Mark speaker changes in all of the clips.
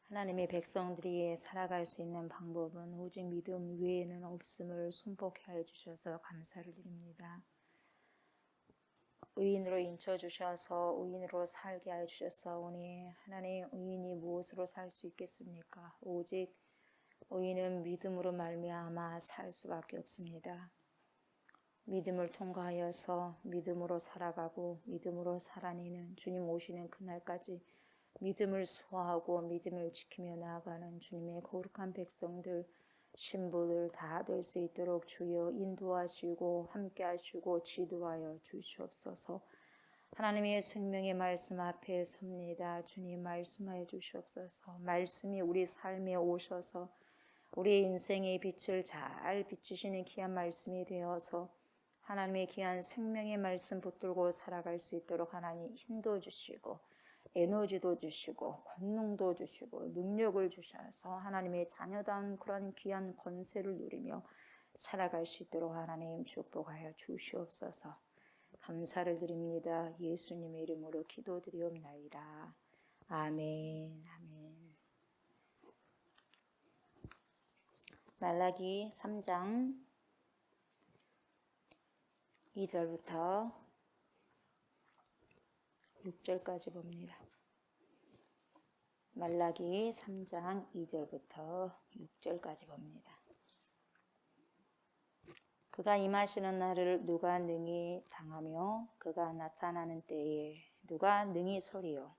Speaker 1: 하나님의 백성들이 살아갈 수 있는 방법은 오직 믿음 외에는 없음을 손복하여 주셔서 감사를 드립니다. 의인으로 인쳐주셔서 의인으로 살게 하여 주셨사오니 하나님, 의인이 무엇으로 살 수 있겠습니까? 오직 의인은 믿음으로 말미암아 살 수밖에 없습니다. 믿음을 통과하여서 믿음으로 살아가고 믿음으로 살아내는 주님 오시는 그날까지 믿음을 수호하고 믿음을 지키며 나아가는 주님의 거룩한 백성들, 신부들 다 될 수 있도록 주여 인도하시고 함께하시고 지도하여 주시옵소서. 하나님의 생명의 말씀 앞에 섭니다. 주님 말씀하여 주시옵소서. 말씀이 우리 삶에 오셔서 우리 인생의 빛을 잘 비추시는 귀한 말씀이 되어서 하나님의 귀한 생명의 말씀 붙들고 살아갈 수 있도록 하나님 힘도 주시고 에너지도 주시고 권능도 주시고 능력을 주셔서 하나님의 자녀다운 그런 귀한 권세를 누리며 살아갈 수 있도록 하나님 축복하여 주시옵소서. 감사를 드립니다. 예수님의 이름으로 기도드리옵나이다. 아멘. 아멘. 말라기 3장 2절부터 6절까지 봅니다. 말라기 3장 2절부터 6절까지 봅니다. 그가 임하시는 날을 누가 능히 당하며 그가 나타나는 때에 누가 능히 서리요.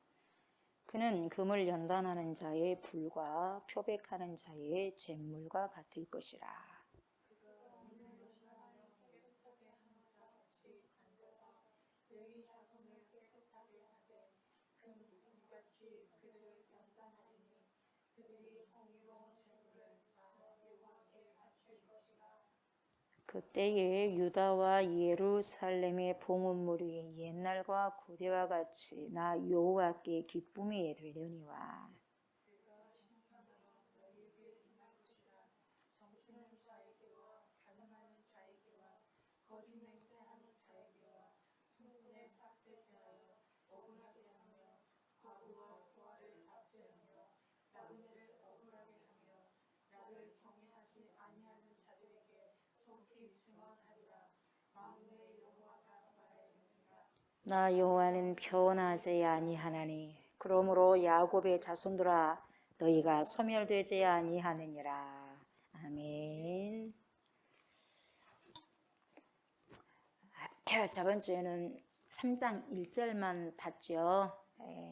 Speaker 1: 그는 금을 연단하는 자의 불과 표백하는 자의 잿물과 같을 것이라. 그때에 유다와 예루살렘의 봉헌물이 옛날과 고대와 같이 나 여호와께 기쁨이 되려니와. 나 여호와는 변하지 아니하나니 그러므로 야곱의 자손들아 너희가 소멸되지 아니하느니라. 아멘. 저번 주에는 3장 1절만 봤죠.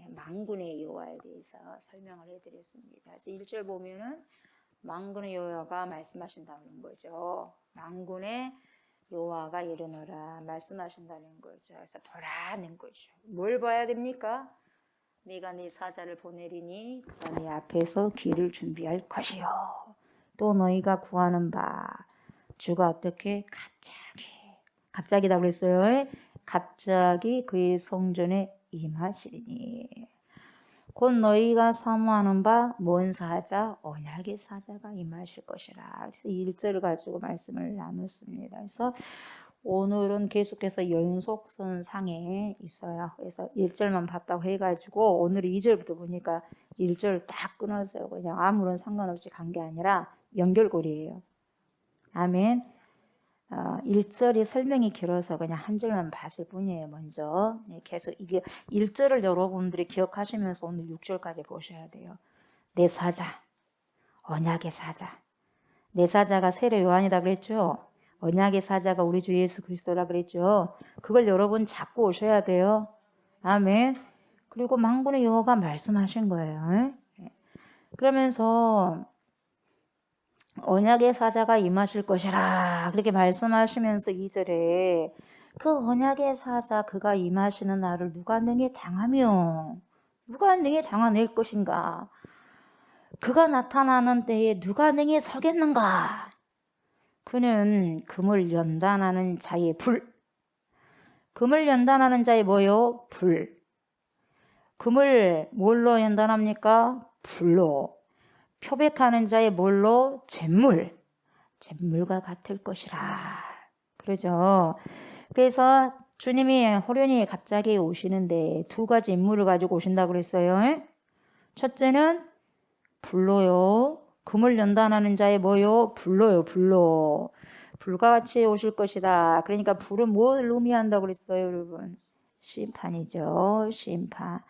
Speaker 1: 만군의 여호와에 대해서 설명을 해드렸습니다. 그래서 1절 보면은 만군의 여호와가 말씀하신다는 거죠. 만군의 여호와가 이르노라 말씀하신다는 거죠. 그래서 보라는 거죠. 뭘 봐야 됩니까? 네가 네 사자를 보내리니 그가 네 앞에서 길을 준비할 것이요. 또 너희가 구하는 바 주가 어떻게 갑자기다 그랬어요. 갑자기 그의 성전에 임하시리니 곧 너희가 사모하는 바 먼 사자 언약의 사자가 임하실 것이라. 그래서 1절을 가지고 말씀을 나눴습니다. 그래서 오늘은 계속해서 연속선상에 있어요. 그래서 1절만 봤다고 해가지고 오늘 2절부터 보니까 1절 딱 끊었어요. 그냥 아무런 상관없이 간 게 아니라 연결고리예요. 아멘. 1절이 설명이 길어서 그냥 한 절만 봤을 뿐이에요. 먼저 계속 이게 1절을 여러분들이 기억하시면서 오늘 6절까지 보셔야 돼요. 내 사자, 언약의 사자. 내 사자가 세례 요한이다 그랬죠. 언약의 사자가 우리 주 예수 그리스도라 그랬죠. 그걸 여러분 잡고 오셔야 돼요. 아멘. 그리고 만군의 여호와가 말씀하신 거예요. 그러면서 언약의 사자가 임하실 것이라 그렇게 말씀하시면서 2절에 그 언약의 사자 그가 임하시는 날을 누가 능히 당하며 누가 능히 당해낼 것인가? 그가 나타나는 때에 누가 능히 서겠는가? 그는 금을 연단하는 자의 불. 금을 연단하는 자의 뭐요? 불. 금을 뭘로 연단합니까? 불로. 표백하는 자의 뭘로? 잿물과 같을 것이라. 그러죠. 그래서 주님이 호련히 갑자기 오시는데 두 가지 인물을 가지고 오신다고 그랬어요. 첫째는 불로요. 금을 연단하는 자의 뭐요? 불로요. 불로. 불과 같이 오실 것이다. 그러니까 불은 뭘 의미한다고 그랬어요, 여러분? 심판이죠. 심판.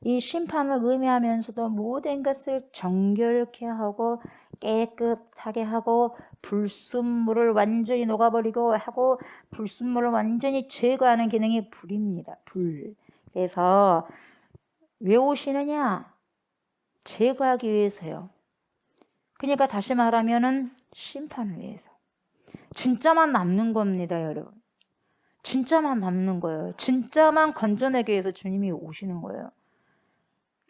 Speaker 1: 이 심판을 의미하면서도 모든 것을 정결케 하고 깨끗하게 하고 불순물을 완전히 녹아버리고 하고 불순물을 완전히 제거하는 기능이 불입니다. 불. 그래서 왜 오시느냐? 제거하기 위해서요. 그러니까 다시 말하면은 심판을 위해서. 진짜만 남는 겁니다, 여러분. 진짜만 남는 거예요. 진짜만 건져내기 위해서 주님이 오시는 거예요.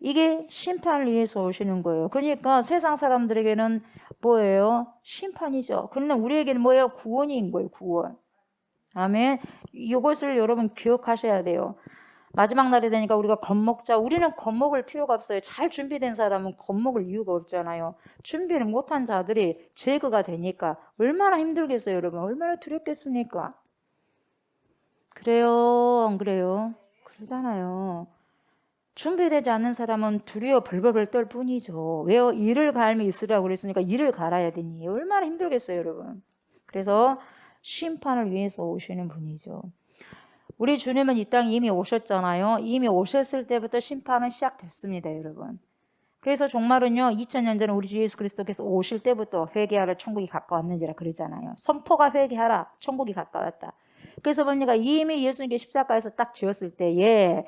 Speaker 1: 이게 심판을 위해서 오시는 거예요. 그러니까 세상 사람들에게는 뭐예요? 심판이죠. 그러나 우리에게는 뭐예요? 구원인 거예요. 구원. 아멘. 이것을 여러분 기억하셔야 돼요. 마지막 날이 되니까 우리가 겁먹자. 우리는 겁먹을 필요가 없어요. 잘 준비된 사람은 겁먹을 이유가 없잖아요. 준비를 못한 자들이 제거가 되니까 얼마나 힘들겠어요, 여러분. 얼마나 두렵겠습니까? 그래요, 안 그래요? 그러잖아요. 준비되지 않는 사람은 두려워 벌벌벌 떨 뿐이죠. 왜요? 이를 갈면 있으라고 그랬으니까 이를 갈아야 되니 얼마나 힘들겠어요, 여러분. 그래서 심판을 위해서 오시는 분이죠. 우리 주님은 이 땅에 이미 오셨잖아요. 이미 오셨을 때부터 심판은 시작됐습니다, 여러분. 그래서 종말은요, 2000년 전에 우리 주 예수 그리스도께서 오실 때부터 회개하라 천국이 가까웠는지라 그러잖아요. 선포가 회개하라 천국이 가까웠다. 그래서 뭡니까? 이미 예수님께 십자가에서 딱 지었을 때에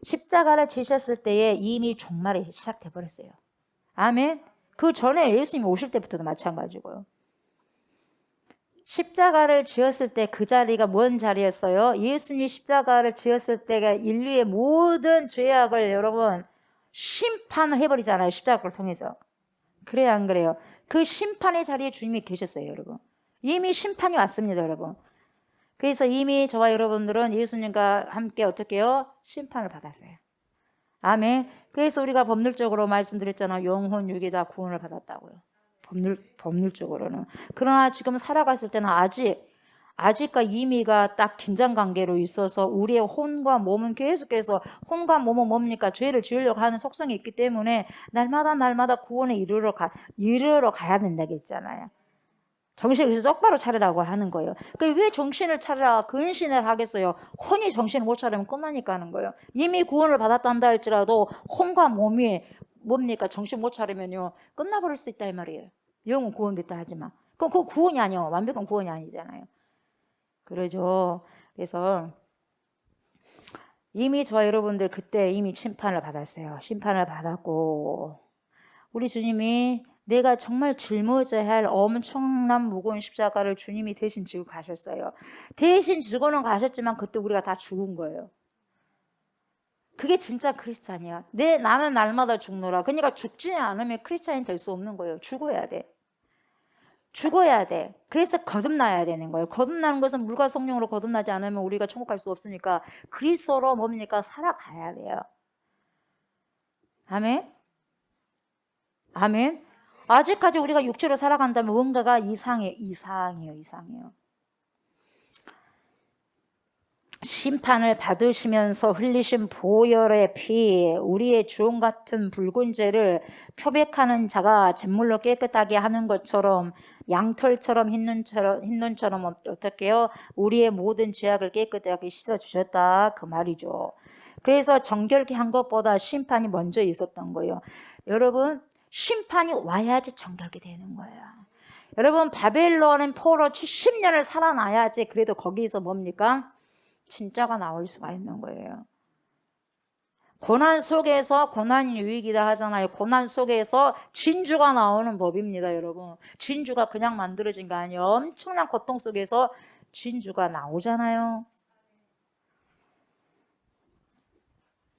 Speaker 1: 십자가를 지셨을 때에 이미 종말이 시작돼 버렸어요. 아멘. 그 전에 예수님이 오실 때부터도 마찬가지고요. 십자가를 지었을 때 그 자리가 뭔 자리였어요? 예수님이 십자가를 지었을 때가 인류의 모든 죄악을 여러분 심판을 해버리잖아요. 십자가를 통해서. 그래요, 안 그래요? 그 심판의 자리에 주님이 계셨어요, 여러분. 이미 심판이 왔습니다, 여러분. 그래서 이미 저와 여러분들은 예수님과 함께 어떻게 해요? 심판을 받았어요. 아멘. 그래서 우리가 법률적으로 말씀드렸잖아요. 영혼, 육이 다 구원을 받았다고요. 법률적으로는. 그러나 지금 살아갔을 때는 아직과 이미가 딱 긴장관계로 있어서 우리의 혼과 몸은 계속해서 혼과 몸은 뭡니까? 죄를 지으려고 하는 속성이 있기 때문에 날마다 구원에 이르러 가야 된다고 했잖아요. 정신을 똑바로 차리라고 하는 거예요. 왜 정신을 차리라 근신을 하겠어요? 혼이 정신을 못 차리면 끝나니까 하는 거예요. 이미 구원을 받았다 한다 할지라도 혼과 몸이 뭡니까? 정신 못 차리면요 끝나버릴 수 있다 이 말이에요. 영은 구원됐다 하지만 그럼 그거 구원이 아니요. 완벽한 구원이 아니잖아요. 그러죠. 그래서 이미 저와 여러분들 그때 이미 심판을 받았어요. 심판을 받았고 우리 주님이 내가 정말 짊어져야 할 엄청난 무거운 십자가를 주님이 대신 지고 가셨어요. 대신 지고는 가셨지만 그때 우리가 다 죽은 거예요. 그게 진짜 크리스찬이야. 나는 날마다 죽노라. 그러니까 죽지 않으면 크리스찬이 될 수 없는 거예요. 죽어야 돼. 죽어야 돼. 그래서 거듭나야 되는 거예요. 거듭나는 것은 물과 성령으로 거듭나지 않으면 우리가 천국 갈 수 없으니까 그리스도로 뭡니까? 살아가야 돼요. 아멘? 아멘? 아직까지 우리가 육체로 살아간다면 뭔가가 이상해요. 심판을 받으시면서 흘리신 보혈의 피, 우리의 주홍 같은 붉은 죄를 표백하는 자가 잿물로 깨끗하게 하는 것처럼 양털처럼 흰 눈처럼 어떻게 해요? 우리의 모든 죄악을 깨끗하게 씻어주셨다 그 말이죠. 그래서 정결케 한 것보다 심판이 먼저 있었던 거예요. 여러분 심판이 와야지 정결케 되는 거예요. 여러분 바벨론 포로 70년을 살아나야지 그래도 거기서 뭡니까? 진짜가 나올 수가 있는 거예요. 고난 속에서 고난이 유익이다 하잖아요. 고난 속에서 진주가 나오는 법입니다, 여러분. 진주가 그냥 만들어진 거 아니에요. 엄청난 고통 속에서 진주가 나오잖아요.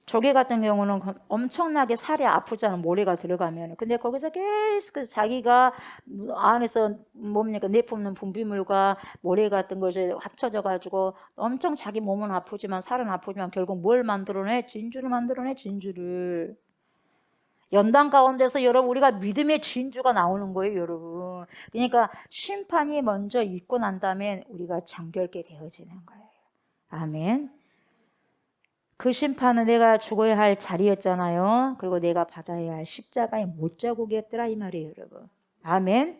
Speaker 1: 조개 같은 경우는 엄청나게 살이 아프잖아요. 모래가 들어가면. 근데 거기서 계속 자기가 안에서 뭡니까 내뿜는 분비물과 모래 같은 것이 합쳐져 가지고 엄청 자기 몸은 아프지만 살은 아프지만 결국 뭘 만들어내? 진주를 만들어내. 진주를. 연단 가운데서 여러분 우리가 믿음의 진주가 나오는 거예요, 여러분. 그러니까 심판이 먼저 있고 난 다음에 우리가 정결케 되어지는 거예요. 아멘. 그 심판은 내가 죽어야 할 자리였잖아요. 그리고 내가 받아야 할 십자가의 못자국이었더라 이 말이에요, 여러분. 아멘.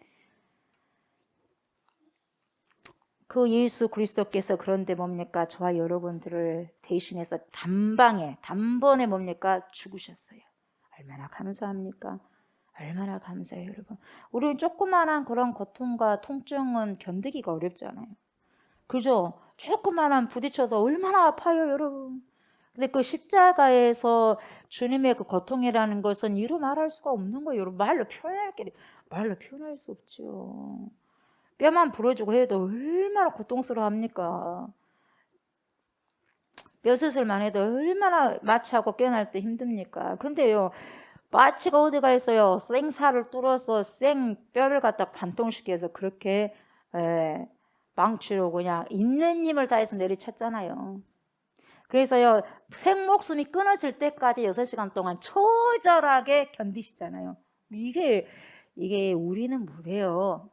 Speaker 1: 그 예수 그리스도께서 그런데 뭡니까? 저와 여러분들을 대신해서 단번에 뭡니까? 죽으셨어요. 얼마나 감사합니까? 얼마나 감사해요, 여러분. 우리는 조그마한 그런 고통과 통증은 견디기가 어렵잖아요. 그죠? 조그마한 부딪혀도 얼마나 아파요, 여러분. 근데 그 십자가에서 주님의 그 고통이라는 것은 이루 말할 수가 없는 거예요, 여러분. 말로 표현할 수 없죠. 뼈만 부러지고 해도 얼마나 고통스러워합니까? 뼈 수술만 해도 얼마나 마취하고 깨어날 때 힘듭니까? 근데요, 마취가 어디가 있어요? 생살을 뚫어서 생뼈를 갖다 관통시켜서 그렇게 망치로 그냥 있는 힘을 다해서 내리쳤잖아요. 그래서요, 생목숨이 끊어질 때까지 6시간 동안 처절하게 견디시잖아요. 이게 우리는 못해요.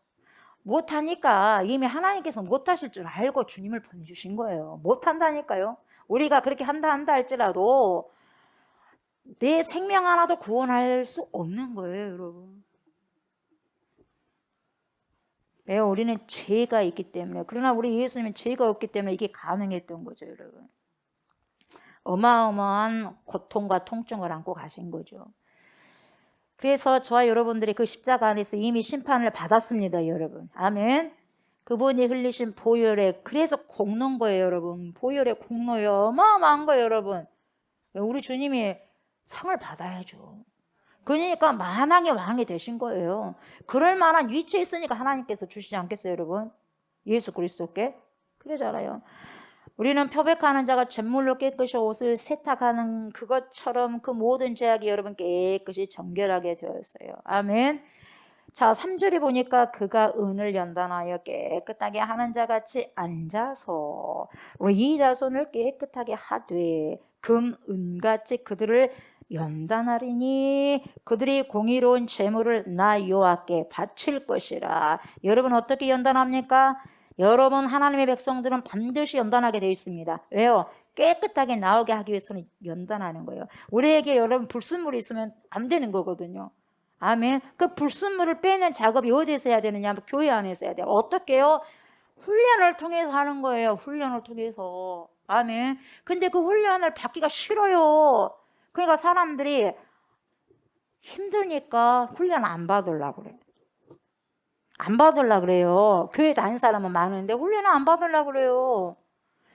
Speaker 1: 못하니까 이미 하나님께서 못하실 줄 알고 주님을 보내주신 거예요. 못한다니까요. 우리가 그렇게 한다 할지라도 내 생명 하나도 구원할 수 없는 거예요, 여러분. 왜? 우리는 죄가 있기 때문에. 그러나 우리 예수님은 죄가 없기 때문에 이게 가능했던 거죠, 여러분. 어마어마한 고통과 통증을 안고 가신 거죠. 그래서 저와 여러분들이 그 십자가 안에서 이미 심판을 받았습니다, 여러분. 아멘. 그분이 흘리신 보혈에 그래서 공로인 거예요, 여러분. 보혈의 공로요, 어마어마한 거예요, 여러분. 우리 주님이 상을 받아야죠. 그러니까 만왕의 왕이 되신 거예요. 그럴 만한 위치에 있으니까 하나님께서 주시지 않겠어요, 여러분? 예수 그리스도께. 그러잖아요. 우리는 표백하는 자가 잿물로 깨끗이 옷을 세탁하는 그것처럼 그 모든 죄악이 여러분 깨끗이 정결하게 되었어요. 아멘. 자, 3절에 보니까 그가 은을 연단하여 깨끗하게 하는 자같이 앉아서 이 자손을 깨끗하게 하되 금, 은같이 그들을 연단하리니 그들이 공의로운 제물을 나 여호와께 바칠 것이라. 여러분 어떻게 연단합니까? 여러분 하나님의 백성들은 반드시 연단하게 되어 있습니다. 왜요? 깨끗하게 나오게 하기 위해서는 연단하는 거예요. 우리에게 여러분 불순물이 있으면 안 되는 거거든요. 아멘. 그 불순물을 빼는 작업이 어디서 해야 되느냐? 교회 안에서 해야 돼요. 어떻게 해요? 훈련을 통해서 하는 거예요. 훈련을 통해서. 아멘. 근데 그 훈련을 받기가 싫어요. 그러니까 사람들이 힘드니까 훈련 안 받으려고 그래요. 안 받으려고 그래요. 교회 다니는 사람은 많은데 훈련을 안 받으려고 그래요.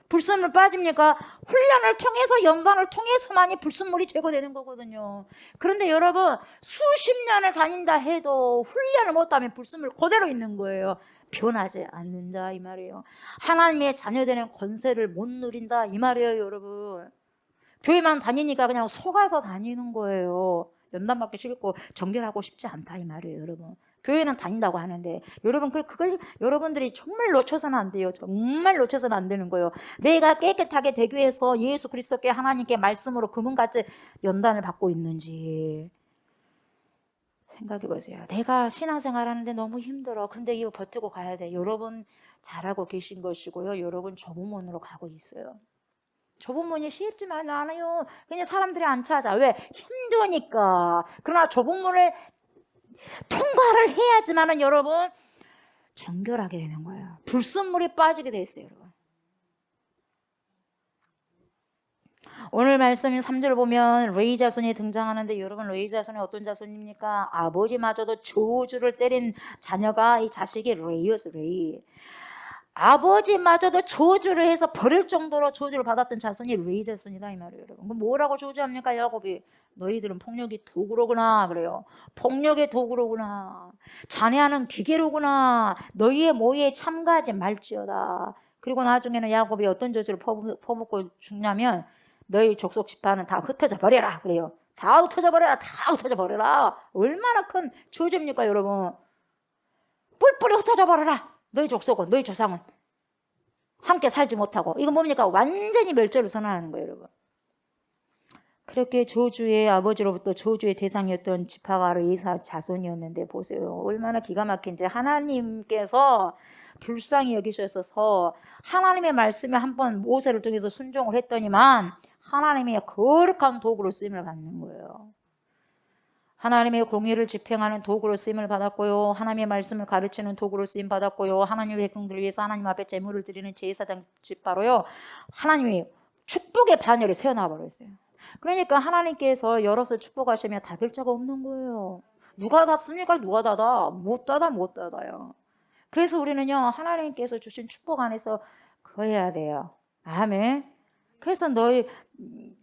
Speaker 1: 불순물 빠집니까? 훈련을 통해서 연단을 통해서만이 불순물이 제거되는 거거든요. 그런데 여러분 수십 년을 다닌다 해도 훈련을 못하면 불순물 그대로 있는 거예요. 변하지 않는다 이 말이에요. 하나님의 자녀되는 권세를 못 누린다 이 말이에요, 여러분. 교회만 다니니까 그냥 속아서 다니는 거예요. 연단받기 싫고 정결하고 싶지 않다 이 말이에요, 여러분. 교회는 다닌다고 하는데 여러분 그걸 여러분들이 정말 놓쳐서는 안 돼요. 정말 놓쳐서는 안 되는 거예요. 내가 깨끗하게 되기 위해서 예수 그리스도께 하나님께 말씀으로 금은같이 연단을 받고 있는지 생각해 보세요. 내가 신앙생활 하는데 너무 힘들어. 근데 이거 버티고 가야 돼. 여러분 잘하고 계신 것이고요. 여러분 좁은 문으로 가고 있어요. 좁은 문이 쉽지만 않아요. 그냥 사람들이 안 찾아. 왜? 힘드니까. 그러나 좁은 문을 통과를 해야지만은 여러분 정결하게 되는 거예요. 불순물이 빠지게 돼 있어요, 여러분. 오늘 말씀 3절 보면 레위 자손이 등장하는데 여러분 레위 자손이 어떤 자손입니까? 아버지마저도 저주를 때린 자녀가 이 자식이 레위였어요. 레위. 아버지마저도 저주를 해서 버릴 정도로 저주를 받았던 자손이 레위 자손이다 이 말이에요, 여러분. 그럼 뭐라고 저주합니까? 야곱이 너희들은 폭력의 도구로구나 그래요. 폭력의 도구로구나. 자네하는 기계로구나. 너희의 모의에 참가하지 말지어다. 그리고 나중에는 야곱이 어떤 저주를 퍼붓고 죽냐면 너희 족속 지파는 다 흩어져 버려라 그래요. 다 흩어져 버려라. 다 흩어져 버려라. 얼마나 큰 저주입니까, 여러분. 뿔뿔이 흩어져 버려라. 너희 족속은 너희 조상은 함께 살지 못하고. 이거 뭡니까? 완전히 멸절을 선언하는 거예요, 여러분. 그렇게 저주의 아버지로부터 저주의 대상이었던 지파가 레위 자손이었는데 보세요. 얼마나 기가 막힌지. 하나님께서 불쌍히 여기셔서 하나님의 말씀에 한번 모세를 통해서 순종을 했더니만 하나님의 거룩한 도구로 쓰임을 받는 거예요. 하나님의 공의를 집행하는 도구로 쓰임을 받았고요. 하나님의 말씀을 가르치는 도구로 쓰임 받았고요. 하나님의 백성들을 위해서 하나님 앞에 제물을 드리는 제사장 집바로요. 하나님이 축복의 반열에 세워놔 버렸어요. 그러니까 하나님께서 열어서 축복하시면 닫을 자가 없는 거예요. 누가 닫습니까? 누가 닫아? 못 닫아요. 그래서 우리는요, 하나님께서 주신 축복 안에서 거해야 돼요. 아멘. 그래서 너희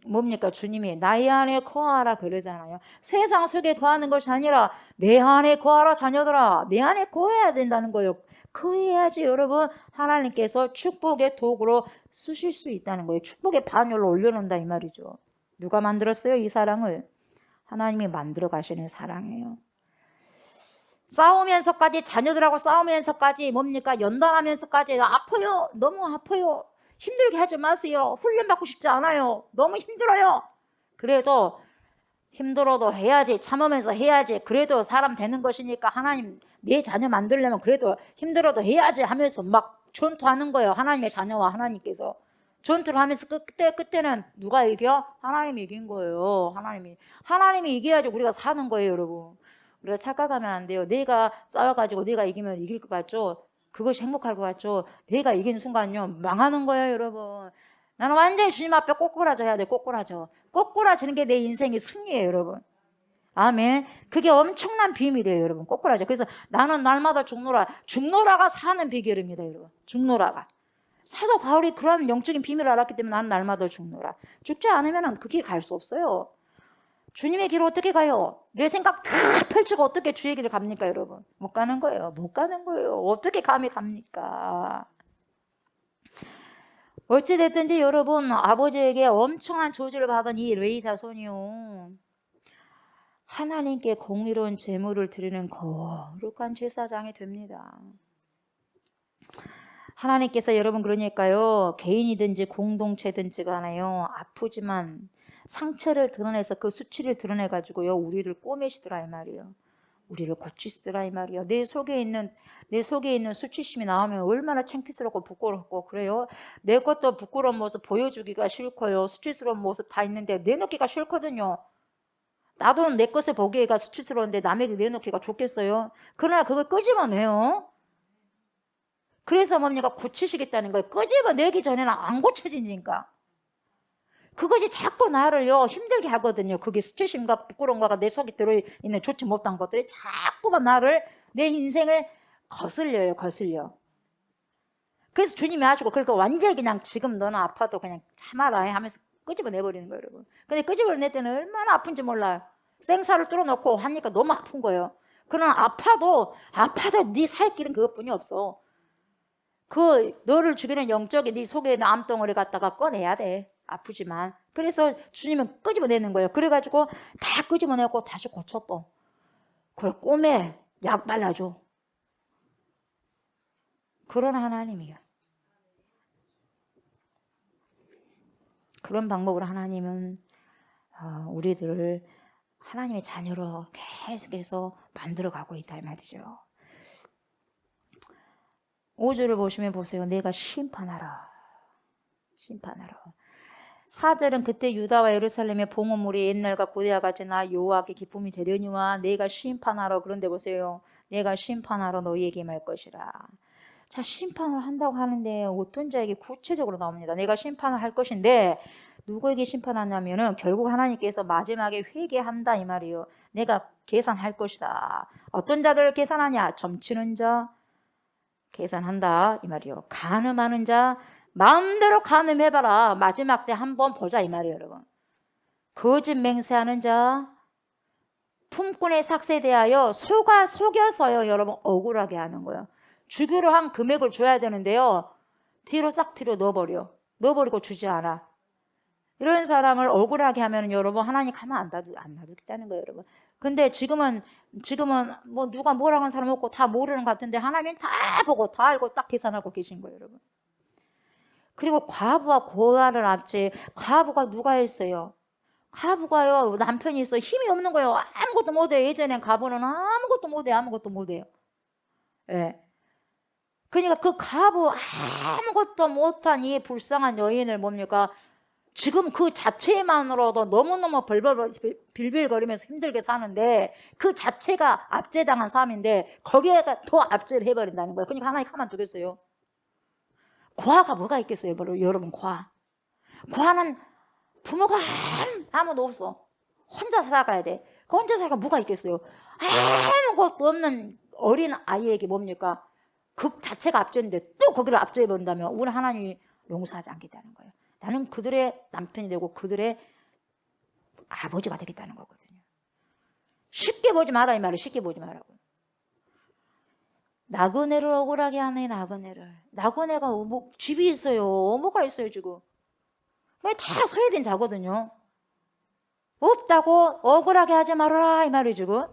Speaker 1: 뭡니까? 주님이 나의 안에 거하라 그러잖아요. 세상 속에 거하는 것이 아니라 내 안에 거하라 자녀들아. 내 안에 거해야 된다는 거예요. 거해야지 여러분 하나님께서 축복의 도구로 쓰실 수 있다는 거예요. 축복의 반열로 올려놓는다 이 말이죠. 누가 만들었어요? 이 사랑을? 하나님이 만들어 가시는 사랑이에요. 싸우면서까지, 자녀들하고 싸우면서까지, 뭡니까? 연단하면서까지, 아파요. 너무 아파요. 힘들게 하지 마세요. 훈련받고 싶지 않아요. 너무 힘들어요. 그래도 힘들어도 해야지. 참으면서 해야지. 그래도 사람 되는 것이니까 하나님 내 자녀 만들려면 그래도 힘들어도 해야지 하면서 막 전투하는 거예요. 하나님의 자녀와 하나님께서. 전투를 하면서 그때는 누가 이겨? 하나님이 이긴 거예요. 하나님이 이겨야지 우리가 사는 거예요, 여러분. 우리가 착각하면 안 돼요. 내가 싸워가지고 내가 이기면 이길 것 같죠? 그것이 행복할 것 같죠? 내가 이긴 순간요 망하는 거예요, 여러분. 나는 완전히 주님 앞에 꼬꾸라져야 돼. 꼬꾸라지는 게 내 인생의 승리예요, 여러분. 아멘. 그게 엄청난 비밀이에요, 여러분. 꼬꾸라져. 그래서 나는 날마다 죽노라가 사는 비결입니다, 여러분. 죽노라가. 사도 바울이 그런 영적인 비밀을 알았기 때문에 나는 날마다 죽노라. 죽지 않으면 그 길 갈 수 없어요. 주님의 길을 어떻게 가요? 내 생각 다 펼치고 어떻게 주의 길을 갑니까, 여러분? 못 가는 거예요. 어떻게 감히 갑니까? 어찌됐든지 여러분, 아버지에게 엄청난 저주를 받은 이 레위 자손이요. 하나님께 공의로운 제물을 드리는 거룩한 제사장이 됩니다. 하나님께서 여러분 그러니까요. 개인이든지 공동체든지 간에요. 아프지만 상처를 드러내서 그 수치를 드러내가지고요. 우리를 꼬매시더라 이 말이에요. 우리를 고치시더라 이 말이에요. 내 속에 있는 수치심이 나오면 얼마나 창피스럽고 부끄럽고 그래요. 내 것도 부끄러운 모습 보여주기가 싫고요. 수치스러운 모습 다 있는데 내놓기가 싫거든요. 나도 내 것을 보기가 수치스러운데 남에게 내놓기가 좋겠어요. 그러나 그걸 끄집어내요. 그래서 뭡니까? 고치시겠다는 거예요. 끄집어내기 전에는 안 고쳐지니까. 그것이 자꾸 나를요 힘들게 하거든요. 그게 수치심과 부끄러움과 내 속에 들어있는 좋지 못한 것들이 자꾸만 내 인생을 거슬려. 그래서 주님이 하시고 그러니까 완전히 그냥 지금 너는 아파도 그냥 참아라 하면서 끄집어내버리는 거예요, 여러분. 근데 끄집어낼 때는 얼마나 아픈지 몰라요. 생사를 뚫어놓고 하니까 너무 아픈 거예요. 그러나 아파도 네 살 길은 그것뿐이 없어. 그 너를 죽이는 영적인 네 속에 있는 암덩어리 갖다가 꺼내야 돼. 아프지만. 그래서 주님은 끄집어내는 거예요. 그래가지고 다 끄집어내고 다시 고쳐 또. 그걸 꼬매 약 발라줘. 그런 하나님이에요. 그런 방법으로 하나님은 우리들을 하나님의 자녀로 계속해서 만들어가고 있다 이 말이죠. 5절을 보시면 보세요. 내가 심판하라. 4절은 그때 유다와 예루살렘의 봉헌물이 옛날과 고대와 같이 나 여호와께 기쁨이 되려니와 내가 심판하라. 그런데 보세요. 내가 심판하러 너희에게 말 것이라. 자, 심판을 한다고 하는데 어떤 자에게 구체적으로 나옵니다. 내가 심판을 할 것인데 누구에게 심판하냐면은 결국 하나님께서 마지막에 회개한다 이 말이에요. 내가 계산할 것이다. 어떤 자들을 계산하냐? 점치는 자 계산한다 이 말이에요. 간음하는 자 마음대로 간음해봐라. 마지막 때 한번 보자 이 말이에요, 여러분. 거짓 맹세하는 자, 품꾼의 삭세에 대하여 속여서요, 여러분 억울하게 하는 거예요. 주기로 한 금액을 줘야 되는데요, 뒤로 넣어버리고 주지 않아. 이런 사람을 억울하게 하면 여러분 하나님 가만 안 놔두겠다는 거예요, 여러분. 근데 지금은 뭐 누가 뭐라고 하는 사람 없고 다 모르는 것 같은데 하나님 다 보고 다 알고 딱 계산하고 계신 거예요, 여러분. 그리고 과부와 고아를 낳지. 과부가 누가 했어요? 과부가요 남편이 있어 힘이 없는 거예요. 아무것도 못해. 예전엔 과부는 아무것도 못해요. 예. 그러니까 그 과부 아무것도 못한 이 불쌍한 여인을 뭡니까? 지금 그 자체만으로도 너무너무 빌빌거리면서 힘들게 사는데 그 자체가 압제당한 삶인데 거기에다 더 압제를 해버린다는 거예요. 그러니까 하나님 가만 두겠어요. 고아가 뭐가 있겠어요, 여러분? 고아는 부모가 아무도 없어. 혼자 살아가야 돼. 그 혼자 살아가 뭐가 있겠어요? 아무것도 없는 어린 아이에게 뭡니까? 그 자체가 압제인데 또 거기를 압제해버린다면 우리 하나님이 용서하지 않겠다는 거예요. 나는 그들의 남편이 되고 그들의 아버지가 되겠다는 거거든요. 쉽게 보지 마라 이 말이에요. 쉽게 보지 말라고. 나그네를 억울하게 하네. 나그네가 집이 있어요. 어머가 있어요 지금. 다 소외된 자거든요. 없다고 억울하게 하지 말아라 이 말이에요 지금.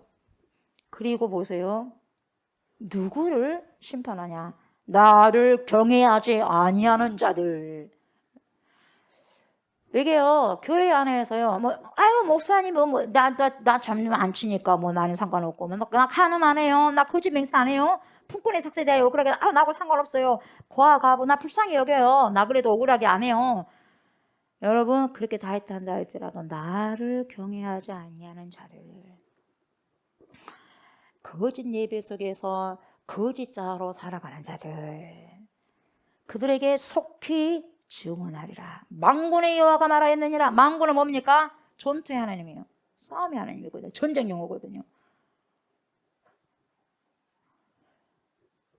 Speaker 1: 그리고 보세요. 누구를 심판하냐? 나를 경외하지 아니하는 자들. 이게요, 교회 안에서요, 목사님, 나 잠 안 치니까, 나는 상관없고, 나 간음 안 해요. 나 거짓 맹세 안 해요. 품꾼의 삭세돼요. 그러게, 나하고 상관없어요. 고아가부, 나 불쌍히 여겨요. 나 그래도 억울하게 안 해요. 여러분, 그렇게 다 했다 할지라도, 나를 경외하지 아니하는 자들. 거짓 예배 속에서 거짓자로 살아가는 자들. 그들에게 속히 증언하리라. 만군의 여호와가 말하였느니라. 만군은 뭡니까? 전투의 하나님이에요. 싸움의 하나님이거든요. 전쟁 용어거든요.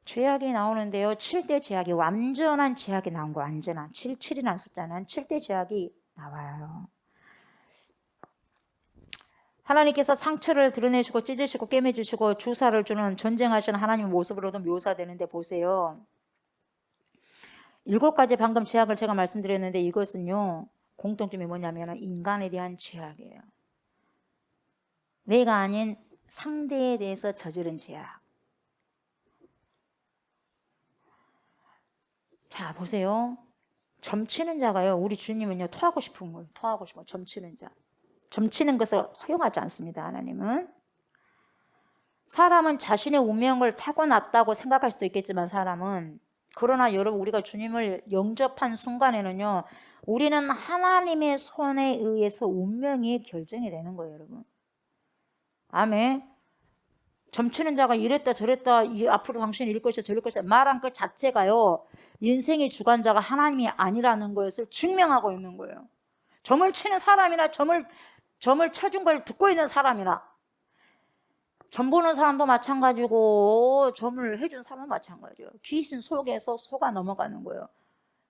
Speaker 1: 죄악이 나오는데요. 7대 죄악이 완전한 죄악이 나온 거. 완전한 7이라는 숫자는 7대 죄악이 나와요. 하나님께서 상처를 드러내시고 찢으시고 꿰매주시고 주사를 주는 전쟁하시는 하나님의 모습으로도 묘사되는데 보세요. 7가지 방금 죄악을 제가 말씀드렸는데 이것은요, 공통점이 뭐냐면 인간에 대한 죄악이에요. 내가 아닌 상대에 대해서 저지른 죄악. 자, 보세요. 점치는 자가요, 우리 주님은요, 토하고 싶은 거예요. 토하고 싶은 거, 점치는 자. 점치는 것을 허용하지 않습니다, 하나님은. 사람은 자신의 운명을 타고났다고 생각할 수도 있겠지만 사람은, 그러나 여러분 우리가 주님을 영접한 순간에는요, 우리는 하나님의 손에 의해서 운명이 결정이 되는 거예요, 여러분. 아멘. 점치는 자가 이랬다 저랬다, 앞으로 당신이 이럴 것이다 저럴 것이다 말한 것 자체가요, 인생의 주관자가 하나님이 아니라는 것을 증명하고 있는 거예요. 점을 치는 사람이나 점을 쳐준 걸 듣고 있는 사람이나, 점 보는 사람도 마찬가지고 점을 해준 사람도 마찬가지예요. 귀신 속에서 속아 넘어가는 거예요.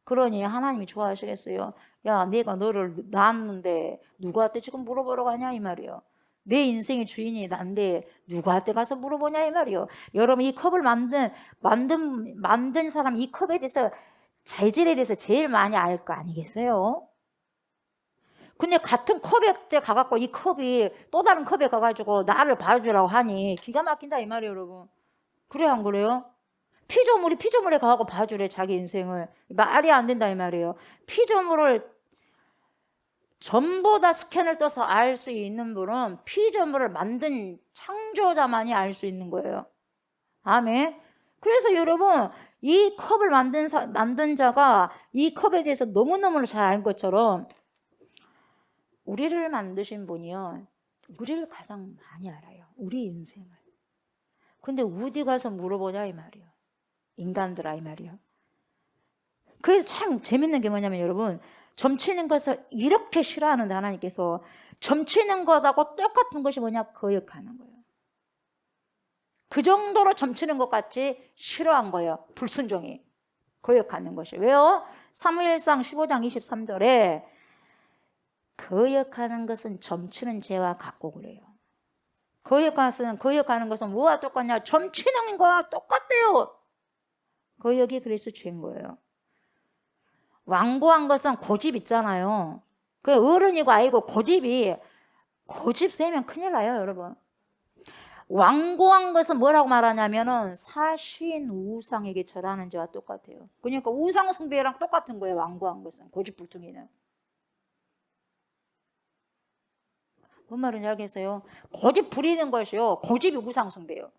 Speaker 1: 그러니 하나님이 좋아하시겠어요? 야, 내가 너를 낳았는데 누구한테 지금 물어보러 가냐 이 말이에요. 내 인생의 주인이 난데 누구한테 가서 물어보냐 이 말이에요. 여러분, 이 컵을 만든 사람, 이 컵에 대해서, 재질에 대해서 제일 많이 알 거 아니겠어요? 근데 같은 컵에 가갖고 이 컵이 또 다른 컵에 가가지고 나를 봐주라고 하니 기가 막힌다 이 말이에요, 여러분. 그래요, 안 그래요? 피조물에 가갖고 봐주래, 자기 인생을. 말이 안 된다 이 말이에요. 피조물을 전부 다 스캔을 떠서 알 수 있는 분은 피조물을 만든 창조자만이 알 수 있는 거예요. 아멘. 그래서 여러분, 이 컵을 만든 자가 이 컵에 대해서 너무너무 잘 알 것처럼 우리를 만드신 분이요, 우리를 가장 많이 알아요. 우리 인생을. 근데 어디 가서 물어보냐 이 말이에요. 인간들아 이 말이에요. 그래서 참 재밌는 게 뭐냐면 여러분, 점치는 것을 이렇게 싫어하는데 하나님께서 점치는 것하고 똑같은 것이 뭐냐? 거역하는 거예요. 그 정도로 점치는 것 같이 싫어한 거예요. 불순종이. 거역하는 것이. 왜요? 사무엘상 15장 23절에 거역하는 것은 점치는 죄와 같고 그래요. 거역하는 것은 뭐와 똑같냐? 점치는 거와 똑같대요. 거역이 그래서 죄인 거예요. 완고한 것은 고집 있잖아요. 그 어른이고 아이고 고집 세면 큰일 나요, 여러분. 완고한 것은 뭐라고 말하냐면은 사신 우상에게 절하는 죄와 똑같아요. 그러니까 우상 숭배랑 똑같은 거예요. 완고한 것은, 고집불통이는. 뭔 말인지 알겠어요? 고집 부리는 것이요, 고집이 우상 숭배예요.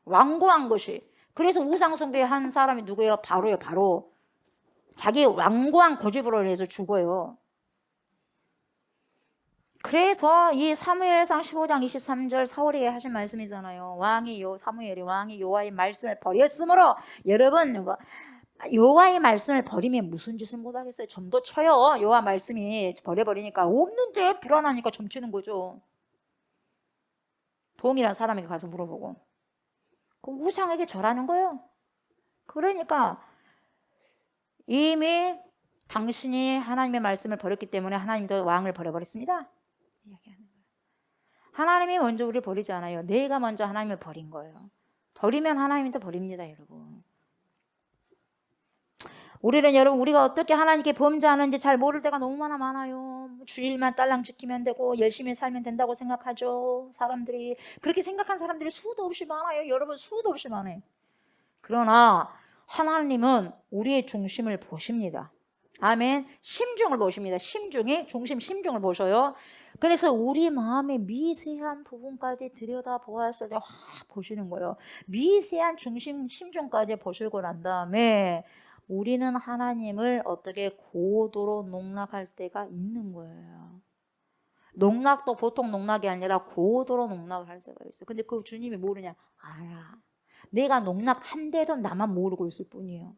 Speaker 1: 완고한 것이. 그래서 우상 숭배한 사람이 누구예요? 바로 자기 완고한 고집으로 해서 죽어요. 그래서 이 사무엘상 15장 23절 사울에게 하신 말씀이잖아요. 사무엘이 왕이 여호와의 말씀을 버렸으므로, 여러분 여호와의 말씀을 버리면 무슨 짓을 못하겠어요? 점도 쳐요. 여호와 말씀이 버려버리니까 없는데 불안하니까 점 치는 거죠. 동이란 사람에게 가서 물어보고 그 우상에게 절하는 거예요. 그러니까 이미 당신이 하나님의 말씀을 버렸기 때문에 하나님도 왕을 버려버렸습니다. 이야기하는 거예요. 하나님이 먼저 우리를 버리지 않아요. 내가 먼저 하나님을 버린 거예요. 버리면 하나님도 버립니다, 여러분. 여러분, 우리가 어떻게 하나님께 범죄하는지 잘 모를 때가 너무 많아요. 주일만 딸랑 지키면 되고 열심히 살면 된다고 생각하죠. 사람들이 그렇게 생각한 사람들이 수도 없이 많아요. 여러분, 수도 없이 많아요. 그러나 하나님은 우리의 중심을 보십니다. 아멘. 심중을 보십니다. 심중을 보셔요. 그래서 우리 마음의 미세한 부분까지 들여다보았을 때 보시는 거예요. 미세한 심중까지 보시고 난 다음에 우리는 하나님을 어떻게 고도로 농락할 때가 있는 거예요. 농락도 보통 농락이 아니라 고도로 농락을 할 때가 있어요. 근데 그 주님이 모르냐? 알아. 내가 농락한데도 나만 모르고 있을 뿐이에요.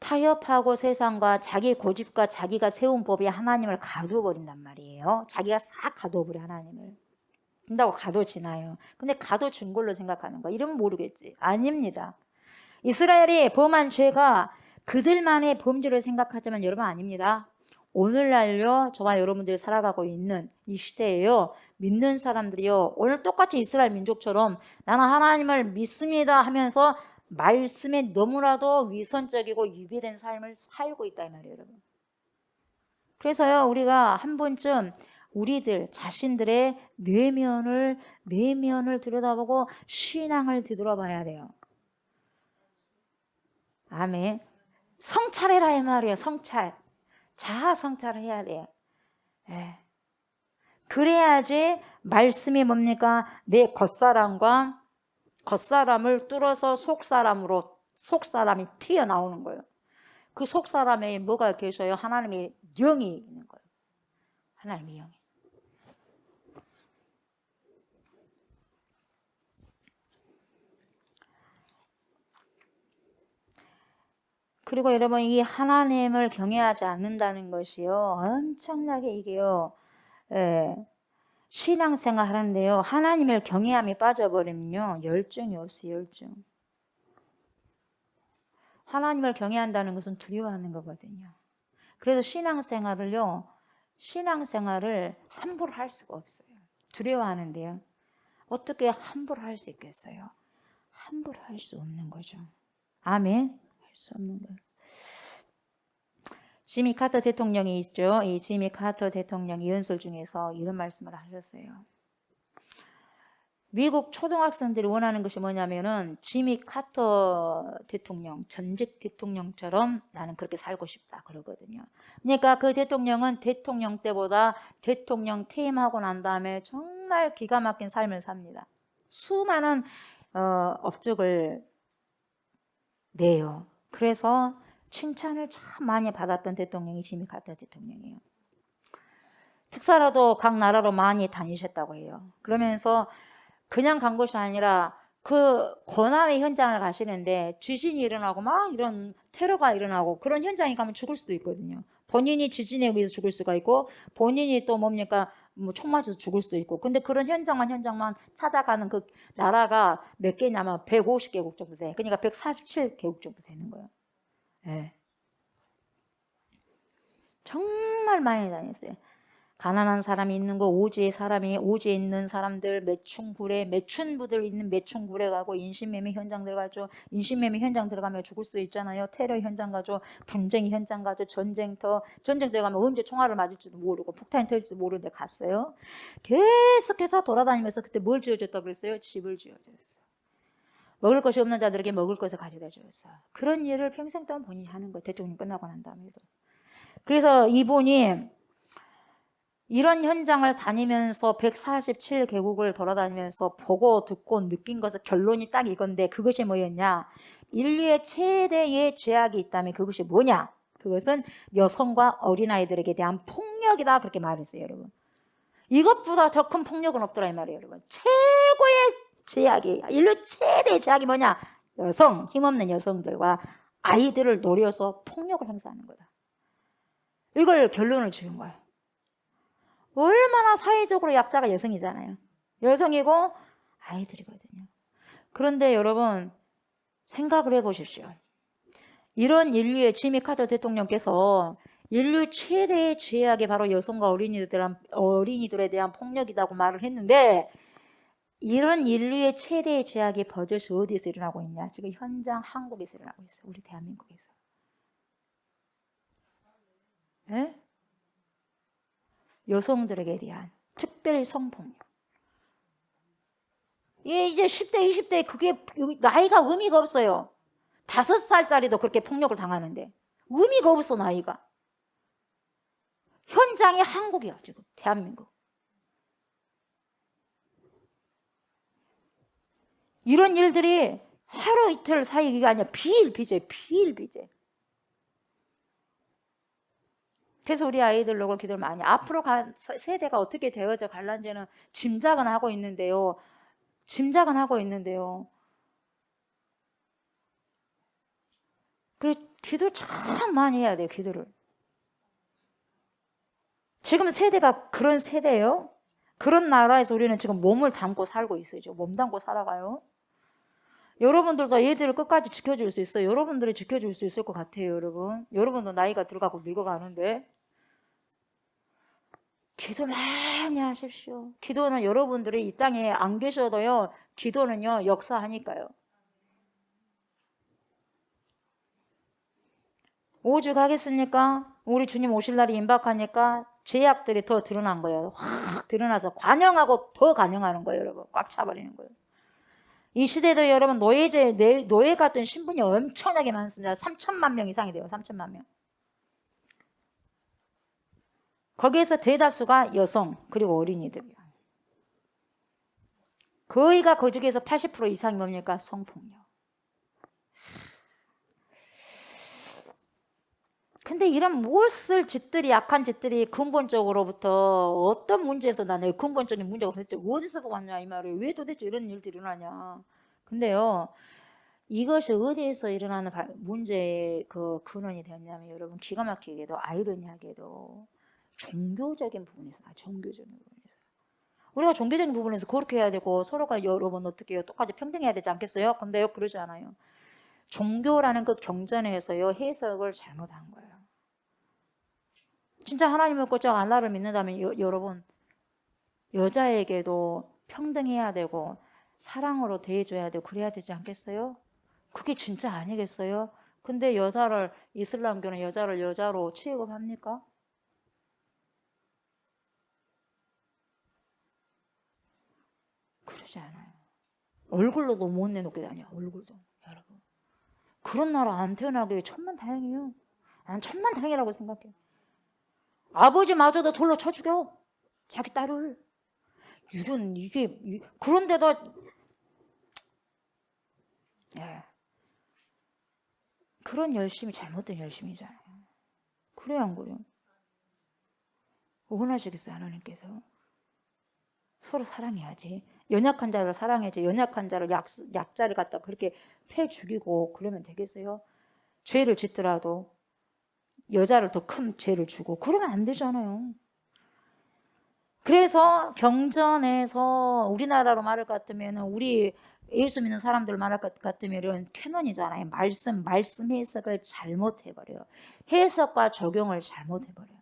Speaker 1: 타협하고 세상과 자기 고집과 자기가 세운 법이 하나님을 가둬버린단 말이에요. 자기가 싹 가둬버려 하나님을. 그런다고 가둬지나요? 근데 가둬준 걸로 생각하는 거. 이러면 모르겠지. 아닙니다. 이스라엘이 범한 죄가 그들만의 범죄를 생각하자면 여러분 아닙니다. 오늘날요, 저와 여러분들이 살아가고 있는 이 시대에요, 믿는 사람들이요, 오늘 똑같이 이스라엘 민족처럼 나는 하나님을 믿습니다 하면서 말씀에 너무나도 위선적이고 유배된 삶을 살고 있다 이 말이에요, 여러분. 그래서요, 우리가 한 번쯤 우리들 자신들의 내면을 들여다보고 신앙을 뒤돌아봐야 돼요. 아멘. 성찰해라 이 말이에요. 자아 성찰을 해야 돼요. 예. 그래야지 말씀이 뭡니까? 내 겉사람을 뚫어서 속사람이 튀어나오는 거예요. 그 속사람에 뭐가 계셔요? 하나님의 영이 있는 거예요. 하나님의 영이. 그리고 여러분, 이 하나님을 경외하지 않는다는 것이요, 엄청나게 이게요, 신앙생활 하는데요, 하나님을 경외함이 빠져버리면요, 열정이 없어요. 열정. 하나님을 경외한다는 것은 두려워하는 거거든요. 그래서 신앙생활을 함부로 할 수가 없어요. 두려워하는데요. 어떻게 함부로 할 수 있겠어요? 함부로 할 수 없는 거죠. 아멘. 할 수 없는 거예요. 지미 카터 대통령이 있죠. 이 지미 카터 대통령이 연설 중에서 이런 말씀을 하셨어요. 미국 초등학생들이 원하는 것이 뭐냐면은 지미 카터 대통령, 전직 대통령처럼 나는 그렇게 살고 싶다 그러거든요. 그러니까 그 대통령은 대통령 때보다 대통령 퇴임하고 난 다음에 정말 기가 막힌 삶을 삽니다. 수많은 업적을 내요. 그래서 칭찬을 참 많이 받았던 대통령이 지미 카터 대통령이에요. 특사라도 각 나라로 많이 다니셨다고 해요. 그러면서 그냥 간 것이 아니라 그 고난의 현장을 가시는데 지진이 일어나고 막 이런 테러가 일어나고 그런 현장에 가면 죽을 수도 있거든요. 본인이 지진에 의해서 죽을 수가 있고 본인이 또 뭡니까 총 맞아서 죽을 수도 있고. 근데 그런 현장만 찾아가는 그 나라가 몇 개냐면 150개국 정도 돼. 그러니까 147개국 정도 되는 거예요. 네. 정말 많이 다녔어요. 가난한 사람이 있는 거, 오지에 있는 사람들, 매춘부들 있는 매춘굴에 가고 인신매매 현장 들어가죠. 인신매매 현장 들어가면 죽을 수도 있잖아요. 테러 현장 가죠. 분쟁 현장 가죠. 전쟁터 가면 언제 총알을 맞을지도 모르고 폭탄이 터질지도 모르는데 갔어요. 계속해서 돌아다니면서 그때 뭘 지어줬다고 그랬어요? 집을 지어줬어요. 먹을 것이 없는 자들에게 먹을 것을 가져다 줬어요. 그런 일을 평생 동안 본인이 하는 거예요. 대통령 끝나고 난 다음에도. 그래서 이분이 이런 현장을 다니면서 147개국을 돌아다니면서 보고 듣고 느낀 것은 결론이 딱 이건데 그것이 뭐였냐? 인류의 최대의 죄악이 있다면 그것이 뭐냐? 그것은 여성과 어린아이들에게 대한 폭력이다 그렇게 말했어요, 여러분. 이것보다 더 큰 폭력은 없더라 이 말이에요, 여러분. 최고의 제약이, 인류 최대의 제약이 뭐냐? 여성, 힘없는 여성들과 아이들을 노려서 폭력을 행사하는 거다. 이걸 결론을 지은 거예요. 얼마나 사회적으로 약자가 여성이잖아요. 여성이고 아이들이거든요. 그런데 여러분 생각을 해보십시오. 이런 인류의 지미 카터 대통령께서 인류 최대의 죄악이 바로 여성과 어린이들에 대한 폭력이라고 말을 했는데, 이런 인류의 최대의 죄악이 버젓이 어디에서 일어나고 있냐? 지금 현장 한국에서 일어나고 있어요. 우리 대한민국에서. 네? 여성들에게 대한 특별히 성폭력. 이제 10대, 20대 그게 나이가 의미가 없어요. 5살짜리도 그렇게 폭력을 당하는데 의미가 없어, 나이가. 현장이 한국이야, 지금 대한민국. 이런 일들이 하루 이틀 사이가 아니라 비일비재. 그래서 우리 아이들로 기도를 많이, 앞으로 세대가 어떻게 되어져 갈란지는 짐작은 하고 있는데요. 그래, 기도 참 많이 해야 돼요, 기도를. 지금 세대가 그런 세대예요. 그런 나라에서 우리는 지금 몸을 담고 살고 있어요. 몸 담고 살아가요. 여러분들도 얘들을 끝까지 지켜줄 수 있어요. 여러분들이 지켜줄 수 있을 것 같아요, 여러분. 여러분도 나이가 들어가고 늙어가는데 기도 많이 하십시오. 기도는 여러분들이 이 땅에 안 계셔도요, 기도는요 역사하니까요. 오죽 하겠습니까? 우리 주님 오실 날이 임박하니까 죄악들이 더 드러난 거예요. 확 드러나서 관영하고 더 관영하는 거예요, 여러분. 꽉 차버리는 거예요. 이 시대도 여러분 노예 같은 신분이 엄청나게 많습니다. 3천만 명 이상이 돼요. 3천만 명. 거기에서 대다수가 여성 그리고 어린이들이에요. 거의가 그 중에서 80% 이상이 뭡니까? 성폭력. 근데 이런 무엇을 짓들이, 약한 짓들이 근본적으로부터 어떤 문제에서 나냐, 근본적인 문제가 도대체 어디서 왔냐 이 말이에요. 왜 도대체 이런 일들이 일어나냐. 근데요, 이것이 어디에서 일어나는 문제의 그 근원이 되었냐면, 여러분 기가 막히게도 아이러니하게도 종교적인 부분에서, 종교적인 부분에서. 우리가 종교적인 부분에서 그렇게 해야 되고 서로가 여러분 어떻게 해요? 똑같이 평등해야 되지 않겠어요? 근데요, 그러지 않아요. 종교라는 것 경전에서요 해석을 잘못한 거예요. 진짜 하나님을 꽂자 알라를 믿는다면 여러분 여자에게도 평등해야 되고 사랑으로 대해줘야 되고 그래야 되지 않겠어요? 그게 진짜 아니겠어요? 근데 이슬람교는 여자를 여자로 취급합니까? 그러지 않아요. 얼굴로도 못 내놓게 다녀. 얼굴도. 여러분 그런 나라 안 태어나게 천만다행이에요. 난 천만다행이라고 생각해요. 아버지마저도 돌로 쳐 죽여, 자기 딸을. 그런데도 그런 열심이 잘못된 열심이잖아요. 그래요, 안 그래요? 원하시겠어요, 하나님께서? 서로 사랑해야지. 연약한 자를 사랑해야지. 연약한 자를 약자를 갖다 그렇게 패 죽이고 그러면 되겠어요? 죄를 짓더라도 여자를 더 큰 죄를 주고 그러면 안 되잖아요. 그래서 경전에서 우리나라로 말할 것 같으면, 우리 예수 믿는 사람들 말할 것 같으면 캐논이잖아요. 말씀 해석을 잘못해버려요. 해석과 적용을 잘못해버려요.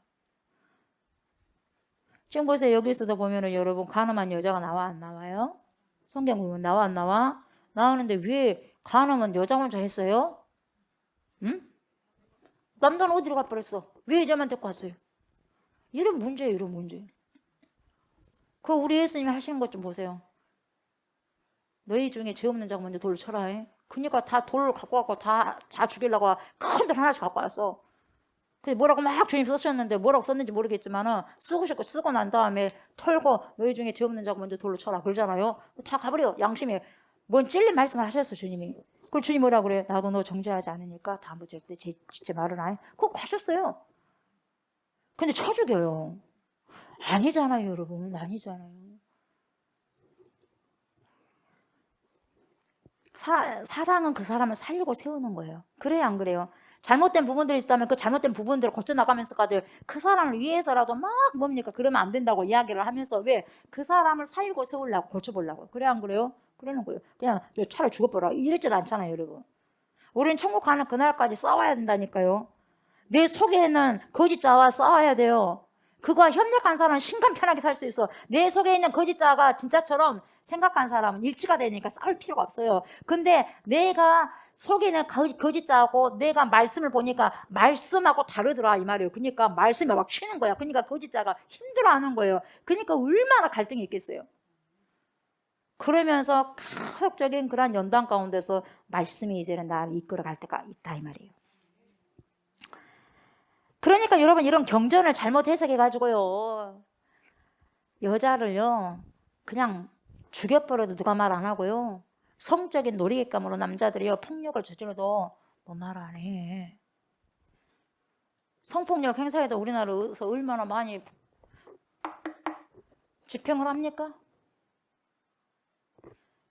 Speaker 1: 지금 보세요. 여기서도 보면은 여러분 간음한 여자가 나와 안 나와요? 성경 보면 나와 안 나와? 나오는데 왜 간음은 여자 먼저 했어요? 응? 남자는 어디로 가버렸어? 왜 여자만 데리고 왔어요? 이런 문제예요, 이런 문제. 그 우리 예수님이 하시는 것 좀 보세요. 너희 중에 죄 없는 자가 먼저 돌을 쳐라 해. 그러니까 다 돌을 갖고 왔고 다 죽이려고 큰 돌 하나씩 갖고 왔어. 근데 뭐라고 막 주님 쓰셨는데 뭐라고 썼는지 모르겠지만은 쓰고 난 다음에 털고 너희 중에 죄 없는 자가 먼저 돌로 쳐라 그러잖아요. 다 가버려. 양심에 뭔 찔린 말씀을 하셨어, 주님이. 그럼 주님 뭐라 그래요? 나도 너 정죄하지 않으니까 다음부터 진짜 말을 안 해. 그거 가셨어요. 근데 쳐 죽여요. 아니잖아요, 여러분. 아니잖아요. 사랑은 그 사람을 살리고 세우는 거예요. 그래요, 안 그래요? 잘못된 부분들이 있다면 그 잘못된 부분들을 고쳐나가면서까지 그 사람을 위해서라도 막 뭡니까? 그러면 안 된다고 이야기를 하면서 왜? 그 사람을 살리고 세우려고 고쳐보려고. 그래, 안 그래요? 그러는 거예요. 그냥 차라리 죽어버려. 이랬지도 않잖아요, 여러분. 우리는 천국 가는 그날까지 싸워야 된다니까요. 내 속에는 거짓자와 싸워야 돼요. 그거와 협력한 사람은 신간 편하게 살 수 있어. 내 속에 있는 거짓자가 진짜처럼 생각한 사람은 일치가 되니까 싸울 필요가 없어요. 근데 내가 속에 있는 거짓자하고 내가 말씀을 보니까 말씀하고 다르더라 이 말이에요. 그러니까 말씀이 막 치는 거야. 그러니까 거짓자가 힘들어하는 거예요. 그러니까 얼마나 갈등이 있겠어요. 그러면서 계속적인 그런 연단 가운데서 말씀이 이제는 나를 이끌어갈 때가 있다 이 말이에요. 그러니까 여러분 이런 경전을 잘못 해석해가지고요. 여자를요. 그냥 죽여버려도 누가 말 안 하고요. 성적인 놀이객감으로 남자들이요. 폭력을 저질러도 뭐 말 안 해. 성폭력 행사에도 우리나라에서 얼마나 많이 집행을 합니까?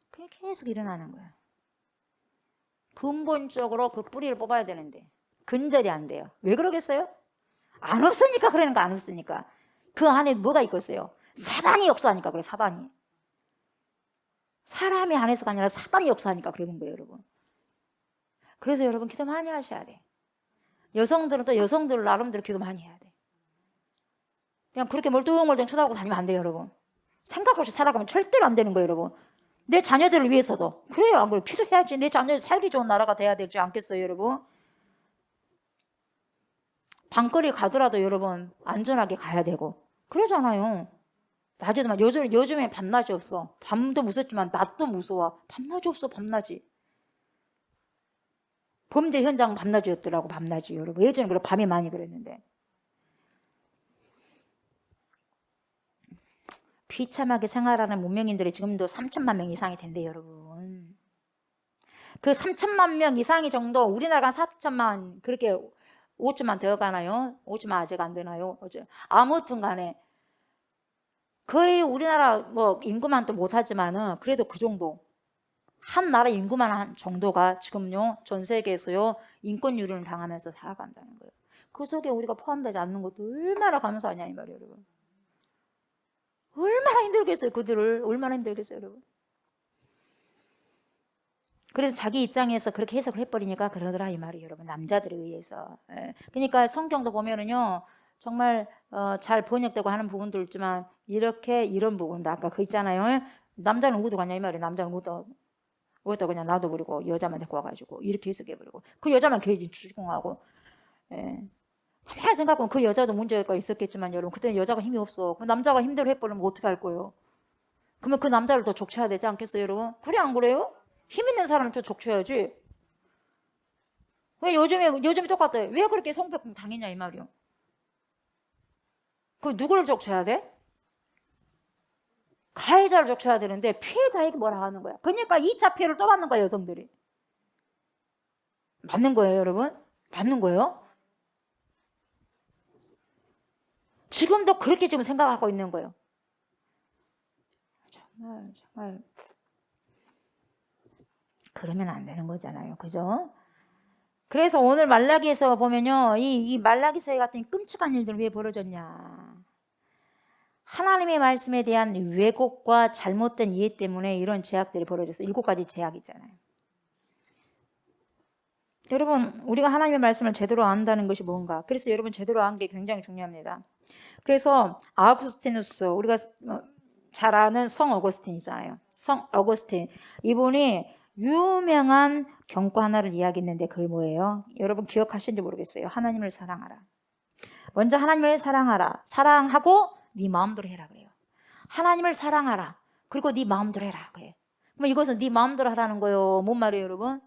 Speaker 1: 그게 계속 일어나는 거예요. 근본적으로 그 뿌리를 뽑아야 되는데 근절이 안 돼요. 왜 그러겠어요? 안 없으니까 그러는 거 안 없으니까. 그 안에 뭐가 있겠어요? 사단이 역사하니까 그래 사단이. 사람이 안에서가 아니라 사단이 역사하니까 그러는 거예요 여러분. 그래서 여러분 기도 많이 하셔야 돼. 여성들은 또 여성들 나름대로 기도 많이 해야 돼. 그냥 그렇게 멀뚱멀뚱 쳐다보고 다니면 안 돼요 여러분. 생각 없이 살아가면 절대로 안 되는 거예요 여러분. 내 자녀들을 위해서도 그래요 안 그래요? 기도해야지. 내 자녀들 살기 좋은 나라가 돼야 되지 않겠어요 여러분. 밤거리 가더라도 여러분 안전하게 가야 되고 그러잖아요. 낮에도 막 요즘에 밤낮이 없어. 밤도 무섭지만 낮도 무서워. 밤낮이 없어 밤낮이. 범죄 현장은 밤낮이었더라고 밤낮이 여러분. 예전에 그래 밤이 많이 그랬는데. 비참하게 생활하는 문명인들이 지금도 3천만 명 이상이 된대요 여러분. 그 3천만 명 이상이 정도 우리나라가 4천만 그렇게 5천만 더 가나요? 5천만 아직 안 되나요? 아무튼 간에 거의 우리나라 뭐 인구만 또 못하지만은 그래도 그 정도 한 나라 인구만 한 정도가 지금요 전 세계에서요 인권 유린을 당하면서 살아간다는 거예요. 그 속에 우리가 포함되지 않는 것도 얼마나 감사하냐 이 말이에요 여러분. 얼마나 힘들겠어요 그들을. 얼마나 힘들겠어요 여러분. 그래서 자기 입장에서 그렇게 해석을 해버리니까 그러더라 이 말이에요 여러분. 남자들에 의해서. 그러니까 성경도 보면은요 정말 잘 번역되고 하는 부분도 있지만 이렇게 이런 부분도 아까 그 있잖아요. 남자는 어디 가냐 이 말이에요. 남자는 어디다 그냥 놔둬버리고 여자만 데리고 와가지고 이렇게 해석해버리고 그 여자만 괜히 추궁하고. 가만히 생각하면 그 여자도 문제가 있었겠지만 여러분 그때는 여자가 힘이 없어. 그럼 남자가 힘대로 해버리면 어떻게 할 거예요? 그러면 그 남자를 더 족쳐야 되지 않겠어요 여러분? 그래 안 그래요? 힘 있는 사람을 좀 족쳐야지. 왜 요즘에 똑같아요. 왜 그렇게 성폭행 당했냐 이 말이요. 그 누구를 족쳐야 돼? 가해자를 족쳐야 되는데 피해자에게 뭐라 하는 거야. 그러니까 2차 피해를 또 받는 거야 여성들이. 맞는 거예요 여러분? 맞는 거예요? 지금도 그렇게 지금 생각하고 있는 거예요. 정말 그러면 안 되는 거잖아요. 그죠? 그래서 오늘 말라기에서 보면요. 이 말라기서에 같은 끔찍한 일들이 왜 벌어졌냐. 하나님의 말씀에 대한 왜곡과 잘못된 이해 때문에 이런 제약들이 벌어졌어요. 7가지 제약이잖아요. 여러분 우리가 하나님의 말씀을 제대로 안다는 것이 뭔가. 그래서 여러분 제대로 아는 게 굉장히 중요합니다. 그래서 아우구스티누스 우리가 잘 아는 성 어거스틴이잖아요. 성 어거스틴 이분이 유명한 경고 하나를 이야기했는데 그게 뭐예요? 여러분 기억하시는지 모르겠어요. 하나님을 사랑하라. 먼저 하나님을 사랑하라. 사랑하고 네 마음대로 해라 그래요. 하나님을 사랑하라. 그리고 네 마음대로 해라 그래요. 그럼 이것은 네 마음대로 하라는 거예요. 뭔 말이에요 여러분?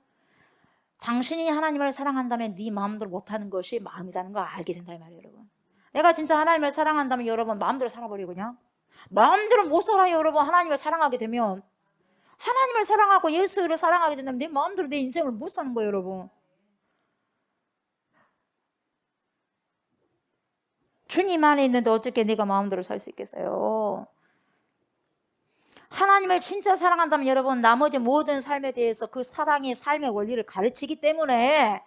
Speaker 1: 당신이 하나님을 사랑한다면 네 마음대로 못하는 것이 마음이라는 걸 알게 된다 이 말이에요 여러분. 내가 진짜 하나님을 사랑한다면 여러분 마음대로 살아버리고 그냥 마음대로 못 살아요 여러분. 하나님을 사랑하게 되면 하나님을 사랑하고 예수를 사랑하게 된다면 내 마음대로 내 인생을 못 사는 거예요, 여러분. 주님 안에 있는데 어떻게 내가 마음대로 살 수 있겠어요? 하나님을 진짜 사랑한다면 여러분 나머지 모든 삶에 대해서 그 사랑의 삶의 원리를 가르치기 때문에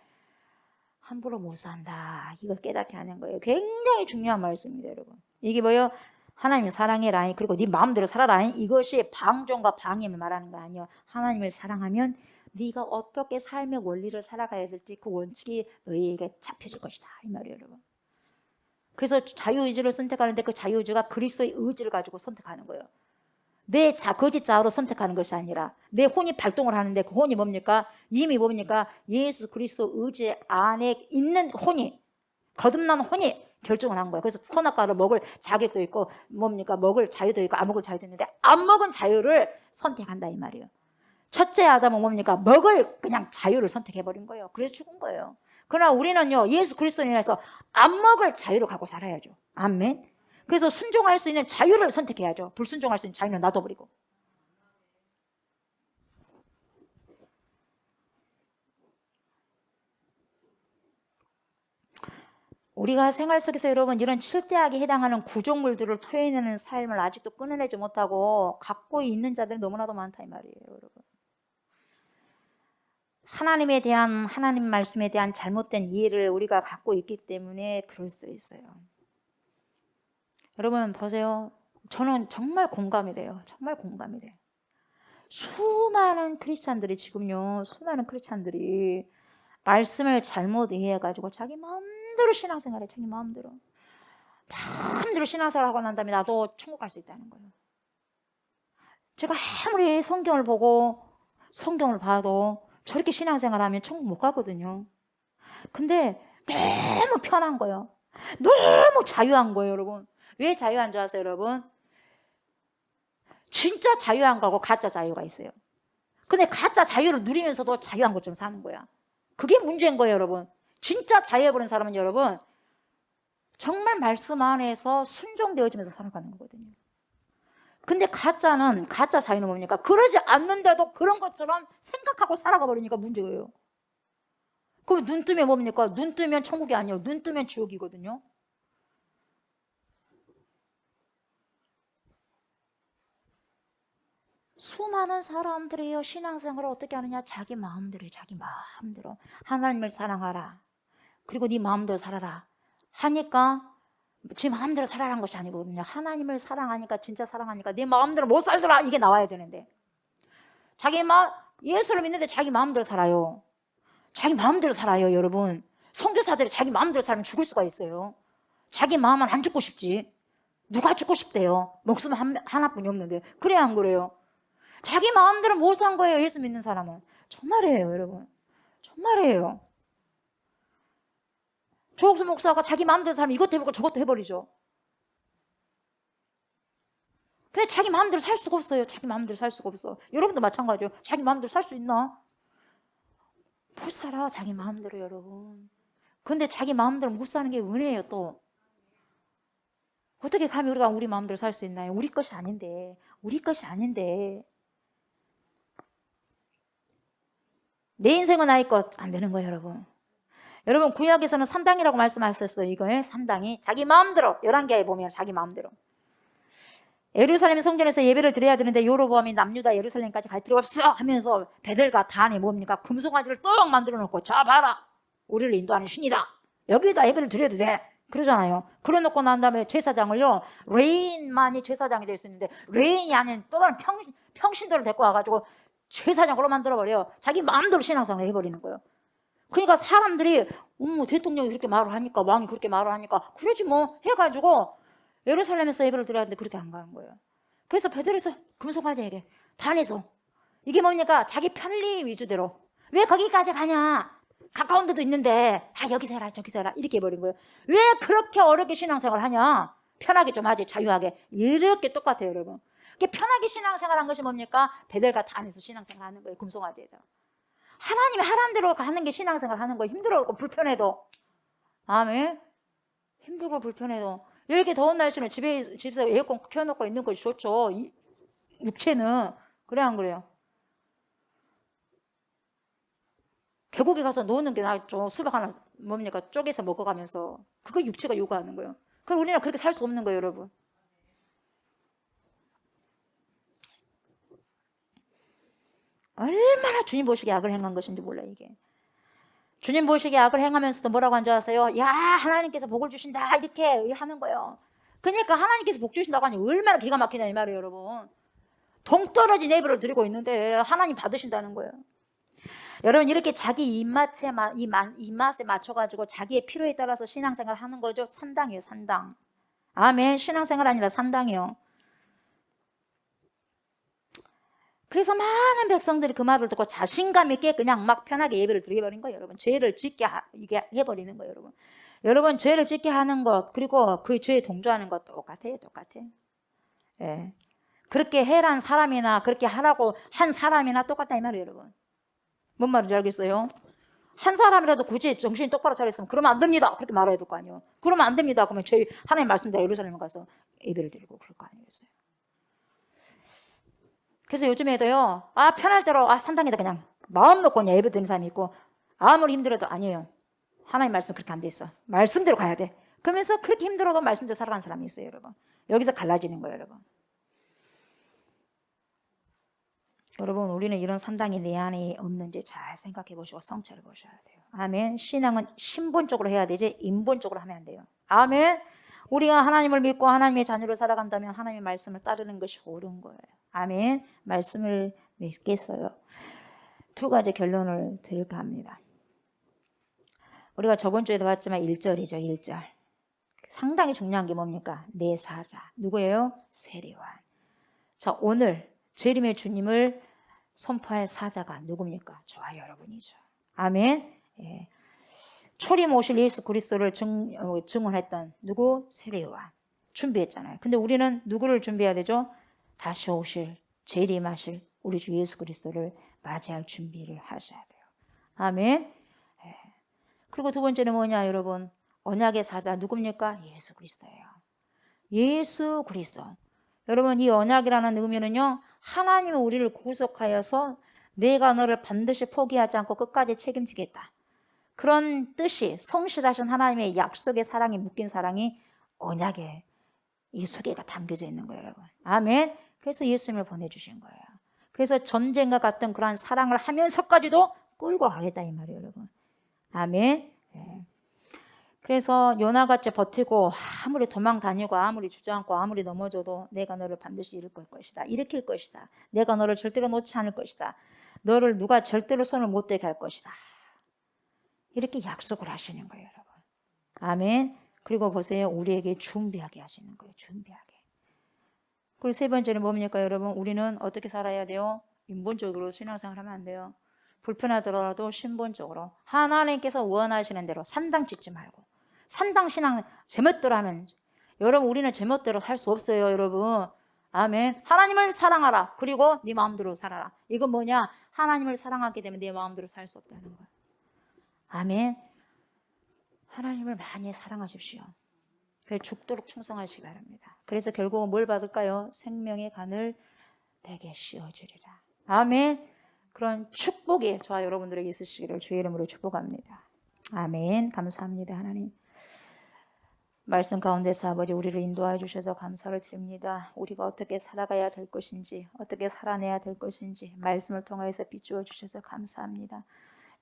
Speaker 1: 함부로 못 산다. 이걸 깨닫게 하는 거예요. 굉장히 중요한 말씀입니다, 여러분. 이게 뭐예요? 하나님을 사랑해라. 그리고 네 마음대로 살아라. 이것이 방종과 방임을 말하는 거 아니에요. 하나님을 사랑하면 네가 어떻게 삶의 원리를 살아가야 될지 그 원칙이 너희에게 잡혀질 것이다. 이 말이에요, 여러분. 그래서 자유의지를 선택하는데 그 자유의지가 그리스도의 의지를 가지고 선택하는 거예요. 내 거짓 자아로 선택하는 것이 아니라 내 혼이 발동을 하는데 그 혼이 뭡니까? 이미 뭡니까? 예수 그리스도 의지 안에 있는 혼이, 거듭난 혼이 결정을 한 거예요. 그래서 선악과를 먹을 자격도 있고 뭡니까? 먹을 자유도 있고 안 먹을 자유도 있는데 안 먹은 자유를 선택한다 이 말이에요. 첫째 아담은 뭡니까? 먹을 그냥 자유를 선택해버린 거예요. 그래서 죽은 거예요. 그러나 우리는요, 예수 그리스도로 인해서 안 먹을 자유를 갖고 살아야죠. 아멘. 그래서 순종할 수 있는 자유를 선택해야죠. 불순종할 수 있는 자유는 놔둬버리고. 우리가 생활 속에서 여러분 이런 칠대하게 해당하는 구조물들을 토해내는 삶을 아직도 끊어내지 못하고 갖고 있는 자들이 너무나도 많다 이 말이에요, 여러분. 하나님에 대한, 하나님 말씀에 대한 잘못된 이해를 우리가 갖고 있기 때문에 그럴 수 있어요. 여러분 보세요. 저는 정말 공감이 돼요. 정말 공감이 돼요. 수많은 크리스찬들이 지금요, 수많은 크리스찬들이 말씀을 잘못 이해해가지고 자기 마음대로 신앙생활해. 자기 마음대로 신앙생활 하고 난 다음에 나도 천국 갈 수 있다는 거예요. 제가 아무리 성경을 보고 성경을 봐도 저렇게 신앙생활하면 천국 못 가거든요. 근데 너무 편한 거예요. 너무 자유한 거예요, 여러분. 왜 자유한 줄 아세요, 여러분? 진짜 자유한 거하고 가짜 자유가 있어요. 근데 가짜 자유를 누리면서도 자유한 것처럼 사는 거야. 그게 문제인 거예요, 여러분. 진짜 자유해버린 사람은 여러분 정말 말씀 안에서 순종되어지면서 살아가는 거거든요. 근데 가짜 자유는 뭡니까? 그러지 않는데도 그런 것처럼 생각하고 살아가 버리니까 문제예요. 그럼 눈 뜨면 뭡니까? 눈 뜨면 천국이 아니에요. 눈 뜨면 지옥이거든요. 수많은 사람들이요, 신앙생활을 어떻게 하느냐? 자기 마음대로 해요. 자기 마음대로. 하나님을 사랑하라. 그리고 네 마음대로 살아라. 하니까 지 마음대로 살아라는 것이 아니거든요. 하나님을 사랑하니까, 진짜 사랑하니까 내 마음대로 못 살더라. 이게 나와야 되는데. 자기 예수를 믿는데 자기 마음대로 살아요. 자기 마음대로 살아요, 여러분. 선교사들이 자기 마음대로 살면 죽을 수가 있어요. 자기 마음은 안 죽고 싶지. 누가 죽고 싶대요? 목숨 하나뿐이 없는데. 그래 안 그래요? 자기 마음대로 못 산 거예요, 예수 믿는 사람은. 정말이에요, 여러분. 정말이에요. 조옥수 목사가 자기 마음대로 살면 이것도 해보고 저것도 해버리죠. 근데 자기 마음대로 살 수가 없어요. 자기 마음대로 살 수가 없어. 여러분도 마찬가지예요. 자기 마음대로 살 수 있나? 못 살아, 자기 마음대로, 여러분. 근데 자기 마음대로 못 사는 게 은혜예요, 또. 어떻게 감히 우리가 우리 마음대로 살 수 있나요? 우리 것이 아닌데. 우리 것이 아닌데. 내 인생은 나의 것 안 되는 거예요, 여러분. 여러분 구약에서는 산당이라고 말씀하셨어요. 이거에 산당이 자기 마음대로 11개에 보면 자기 마음대로 예루살렘 성전에서 예배를 드려야 되는데 여로보암이 남유다 예루살렘까지 갈 필요 없어 하면서 베델과 단에 뭡니까? 금송아지를 떡 만들어 놓고 자 봐라 우리를 인도하는 신이다. 여기다 예배를 드려도 돼. 그러잖아요. 그래 놓고 난 다음에 제사장을요 레인만이 제사장이 될 수 있는데 레인이 아닌 또 다른 평신도를 데리고 와가지고 제사장으로 만들어버려요. 자기 마음대로 신앙생활을 해버리는 거예요. 그러니까 사람들이 대통령이 그렇게 말을 하니까 왕이 그렇게 말을 하니까 그러지 뭐 해가지고 예루살렘에서 예배를 드려야 하는데 그렇게 안 가는 거예요. 그래서 베델에서 금송아지에게 단에서 이게 뭡니까? 자기 편리 위주대로 왜 거기까지 가냐? 가까운 데도 있는데 여기서 해라 저기서 해라 이렇게 해버린 거예요. 왜 그렇게 어렵게 신앙생활을 하냐? 편하게 좀 하지 자유하게. 이렇게 똑같아요, 여러분. 편하게 신앙생활한 것이 뭡니까? 베델과 단에서 신앙생활하는 거예요. 금송아지에다. 하나님이 하라는 대로 가는 게 신앙생활 하는 거예요. 힘들고 불편해도. 아멘. 힘들고 불편해도. 이렇게 더운 날씨는 집에서 에어컨 켜놓고 있는 것이 좋죠. 육체는. 그래 안 그래요? 계곡에 가서 노는 게 낫죠. 수박 하나 뭡니까 쪼개서 먹어가면서. 그거 육체가 요구하는 거예요. 그럼 우리는 그렇게 살 수 없는 거예요, 여러분. 얼마나 주님 보시기에 악을 행한 것인지 몰라요, 이게. 주님 보시기에 악을 행하면서도 뭐라고 한 줄 아세요? 야, 하나님께서 복을 주신다, 이렇게 하는 거예요. 그러니까 하나님께서 복 주신다고 하니 얼마나 기가 막히냐 이 말이에요, 여러분. 동떨어진 예배를 드리고 있는데 하나님 받으신다는 거예요. 여러분, 이렇게 자기 입맛에 맞춰가지고 자기의 필요에 따라서 신앙생활 하는 거죠. 산당이에요, 산당. 아멘. 신앙생활 아니라 산당이요. 그래서 많은 백성들이 그 말을 듣고 자신감 있게 그냥 막 편하게 예배를 드려버린 거예요, 여러분. 죄를 짓게 이게 해버리는 거예요, 여러분. 여러분, 죄를 짓게 하는 것, 그리고 그 죄에 동조하는 것 똑같아요, 똑같아. 예. 그렇게 해란 사람이나 그렇게 하라고 한 사람이나 똑같다 이 말이에요, 여러분. 뭔 말인지 알겠어요? 한 사람이라도 굳이 정신이 똑바로 차렸으면 그러면 안 됩니다, 그렇게 말해야 될 거 아니에요. 그러면 안 됩니다. 그러면 저희 하나님 말씀대로 예루살렘에 가서 예배를 드리고 그럴 거 아니겠어요. 그래서 요즘에도요, 편할 대로 산당에다 그냥 마음 놓고 그냥 예배 드리는 사람이 있고, 아무리 힘들어도 아니에요. 하나님 말씀 그렇게 안 돼 있어. 말씀대로 가야 돼. 그러면서 그렇게 힘들어도 말씀대로 살아가는 사람이 있어요, 여러분. 여기서 갈라지는 거예요, 여러분. 여러분, 우리는 이런 산당이 내 안에 없는지 잘 생각해 보시고 성찰해 보셔야 돼요. 아멘. 신앙은 신본적으로 해야 되지 인본적으로 하면 안 돼요. 아멘. 우리가 하나님을 믿고 하나님의 자녀로 살아간다면 하나님의 말씀을 따르는 것이 옳은 거예요. 아멘. 말씀을 믿겠어요. 두 가지 결론을 드릴까 합니다. 우리가 저번 주에도 봤지만 1절이죠. 1절. 상당히 중요한 게 뭡니까? 내 사자. 누구예요? 세례요한. 자, 오늘 재림의 주님을 선포할 사자가 누굽니까? 저와 여러분이죠. 아멘. 예. 초림 오실 예수 그리스도를 증언했던 누구? 세례요한. 준비했잖아요. 근데 우리는 누구를 준비해야 되죠? 다시 오실 재림하실 우리 주 예수 그리스도를 맞이할 준비를 하셔야 돼요. 아멘. 예. 그리고 두 번째는 뭐냐, 여러분? 언약의 사자 누굽니까? 예수 그리스도예요. 예수 그리스도. 여러분, 이 언약이라는 의미는요, 하나님은 우리를 구속하여서 내가 너를 반드시 포기하지 않고 끝까지 책임지겠다. 그런 뜻이 성실하신 하나님의 약속의 사랑이 묶인 사랑이 언약에 이 속에가 담겨져 있는 거예요, 여러분. 아멘. 그래서 예수님을 보내주신 거예요. 그래서 전쟁과 같은 그러한 사랑을 하면서까지도 끌고 가겠다 이 말이에요, 여러분. 아멘. 네. 그래서 요나같이 버티고 아무리 도망 다니고 아무리 주저앉고 아무리 넘어져도 내가 너를 반드시 일으킬 것이다. 일으킬 것이다. 내가 너를 절대로 놓지 않을 것이다. 너를 누가 절대로 손을 못 대게 할 것이다. 이렇게 약속을 하시는 거예요, 여러분. 아멘. 그리고 보세요. 우리에게 준비하게 하시는 거예요. 준비하게. 그리고 세 번째는 뭡니까, 여러분? 우리는 어떻게 살아야 돼요? 인본적으로 신앙생활 하면 안 돼요. 불편하더라도 신본적으로 하나님께서 원하시는 대로 산당 짓지 말고 산당 신앙 제멋대로 하는, 여러분, 우리는 제멋대로 살 수 없어요, 여러분. 아멘. 하나님을 사랑하라. 그리고 네 마음대로 살아라. 이건 뭐냐? 하나님을 사랑하게 되면 내 마음대로 살 수 없다는 거예요. 아멘. 하나님을 많이 사랑하십시오. 그래서 죽도록 충성하시기 바랍니다. 그래서 결국은 뭘 받을까요? 생명의 간을 내게 씌워주리라. 아멘. 그런 축복이 저와 여러분들에게 있으시기를 주의 이름으로 축복합니다. 아멘. 감사합니다, 하나님. 말씀 가운데서 아버지 우리를 인도하여 주셔서 감사를 드립니다. 우리가 어떻게 살아가야 될 것인지, 어떻게 살아내야 될 것인지 말씀을 통하여서 비추어 주셔서 감사합니다.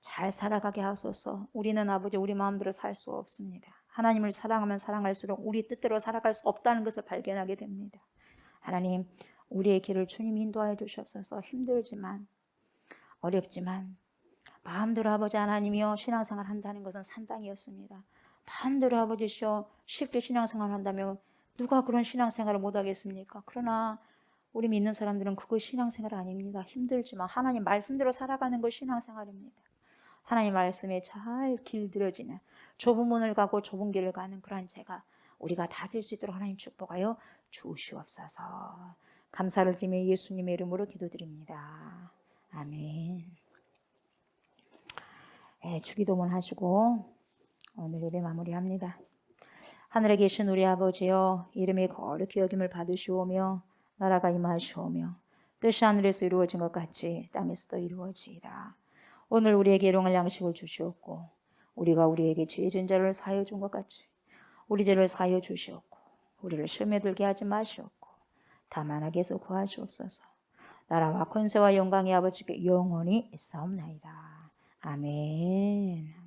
Speaker 1: 잘 살아가게 하소서. 우리는 아버지 우리 마음대로 살 수 없습니다. 하나님을 사랑하면 사랑할수록 우리 뜻대로 살아갈 수 없다는 것을 발견하게 됩니다. 하나님, 우리의 길을 주님 인도하여 주시옵소서. 힘들지만 어렵지만 마음대로 아버지 하나님이여 신앙생활 한다는 것은 산당이었습니다. 마음대로 아버지시여 쉽게 신앙생활 한다면 누가 그런 신앙생활을 못하겠습니까? 그러나 우리 믿는 사람들은 그거 신앙생활 아닙니다. 힘들지만 하나님 말씀대로 살아가는 것 신앙생활입니다. 하나님 말씀에 잘 길들여지는 좁은 문을 가고 좁은 길을 가는 그러한 제가 우리가 다 될 수 있도록 하나님 축복하여 주시옵소서. 감사를 드리며 예수님의 이름으로 기도드립니다. 아멘. 네, 주기도문 하시고 오늘 예배 마무리합니다. 하늘에 계신 우리 아버지여, 이름이 거룩히 여김을 받으시오며 나라가 임하시오며 뜻이 하늘에서 이루어진 것 같이 땅에서도 이루어지이다. 오늘 우리에게 일용할 양식을 주시옵고 우리가 우리에게 죄 지은 자를 사하여 준 것 같이 우리 죄를 사하여 주시옵고 우리를 시험에 들게 하지 마시옵고 다만 악에서 구하시옵소서. 나라와 권세와 영광의 아버지께 영원히 있사옵나이다. 아멘.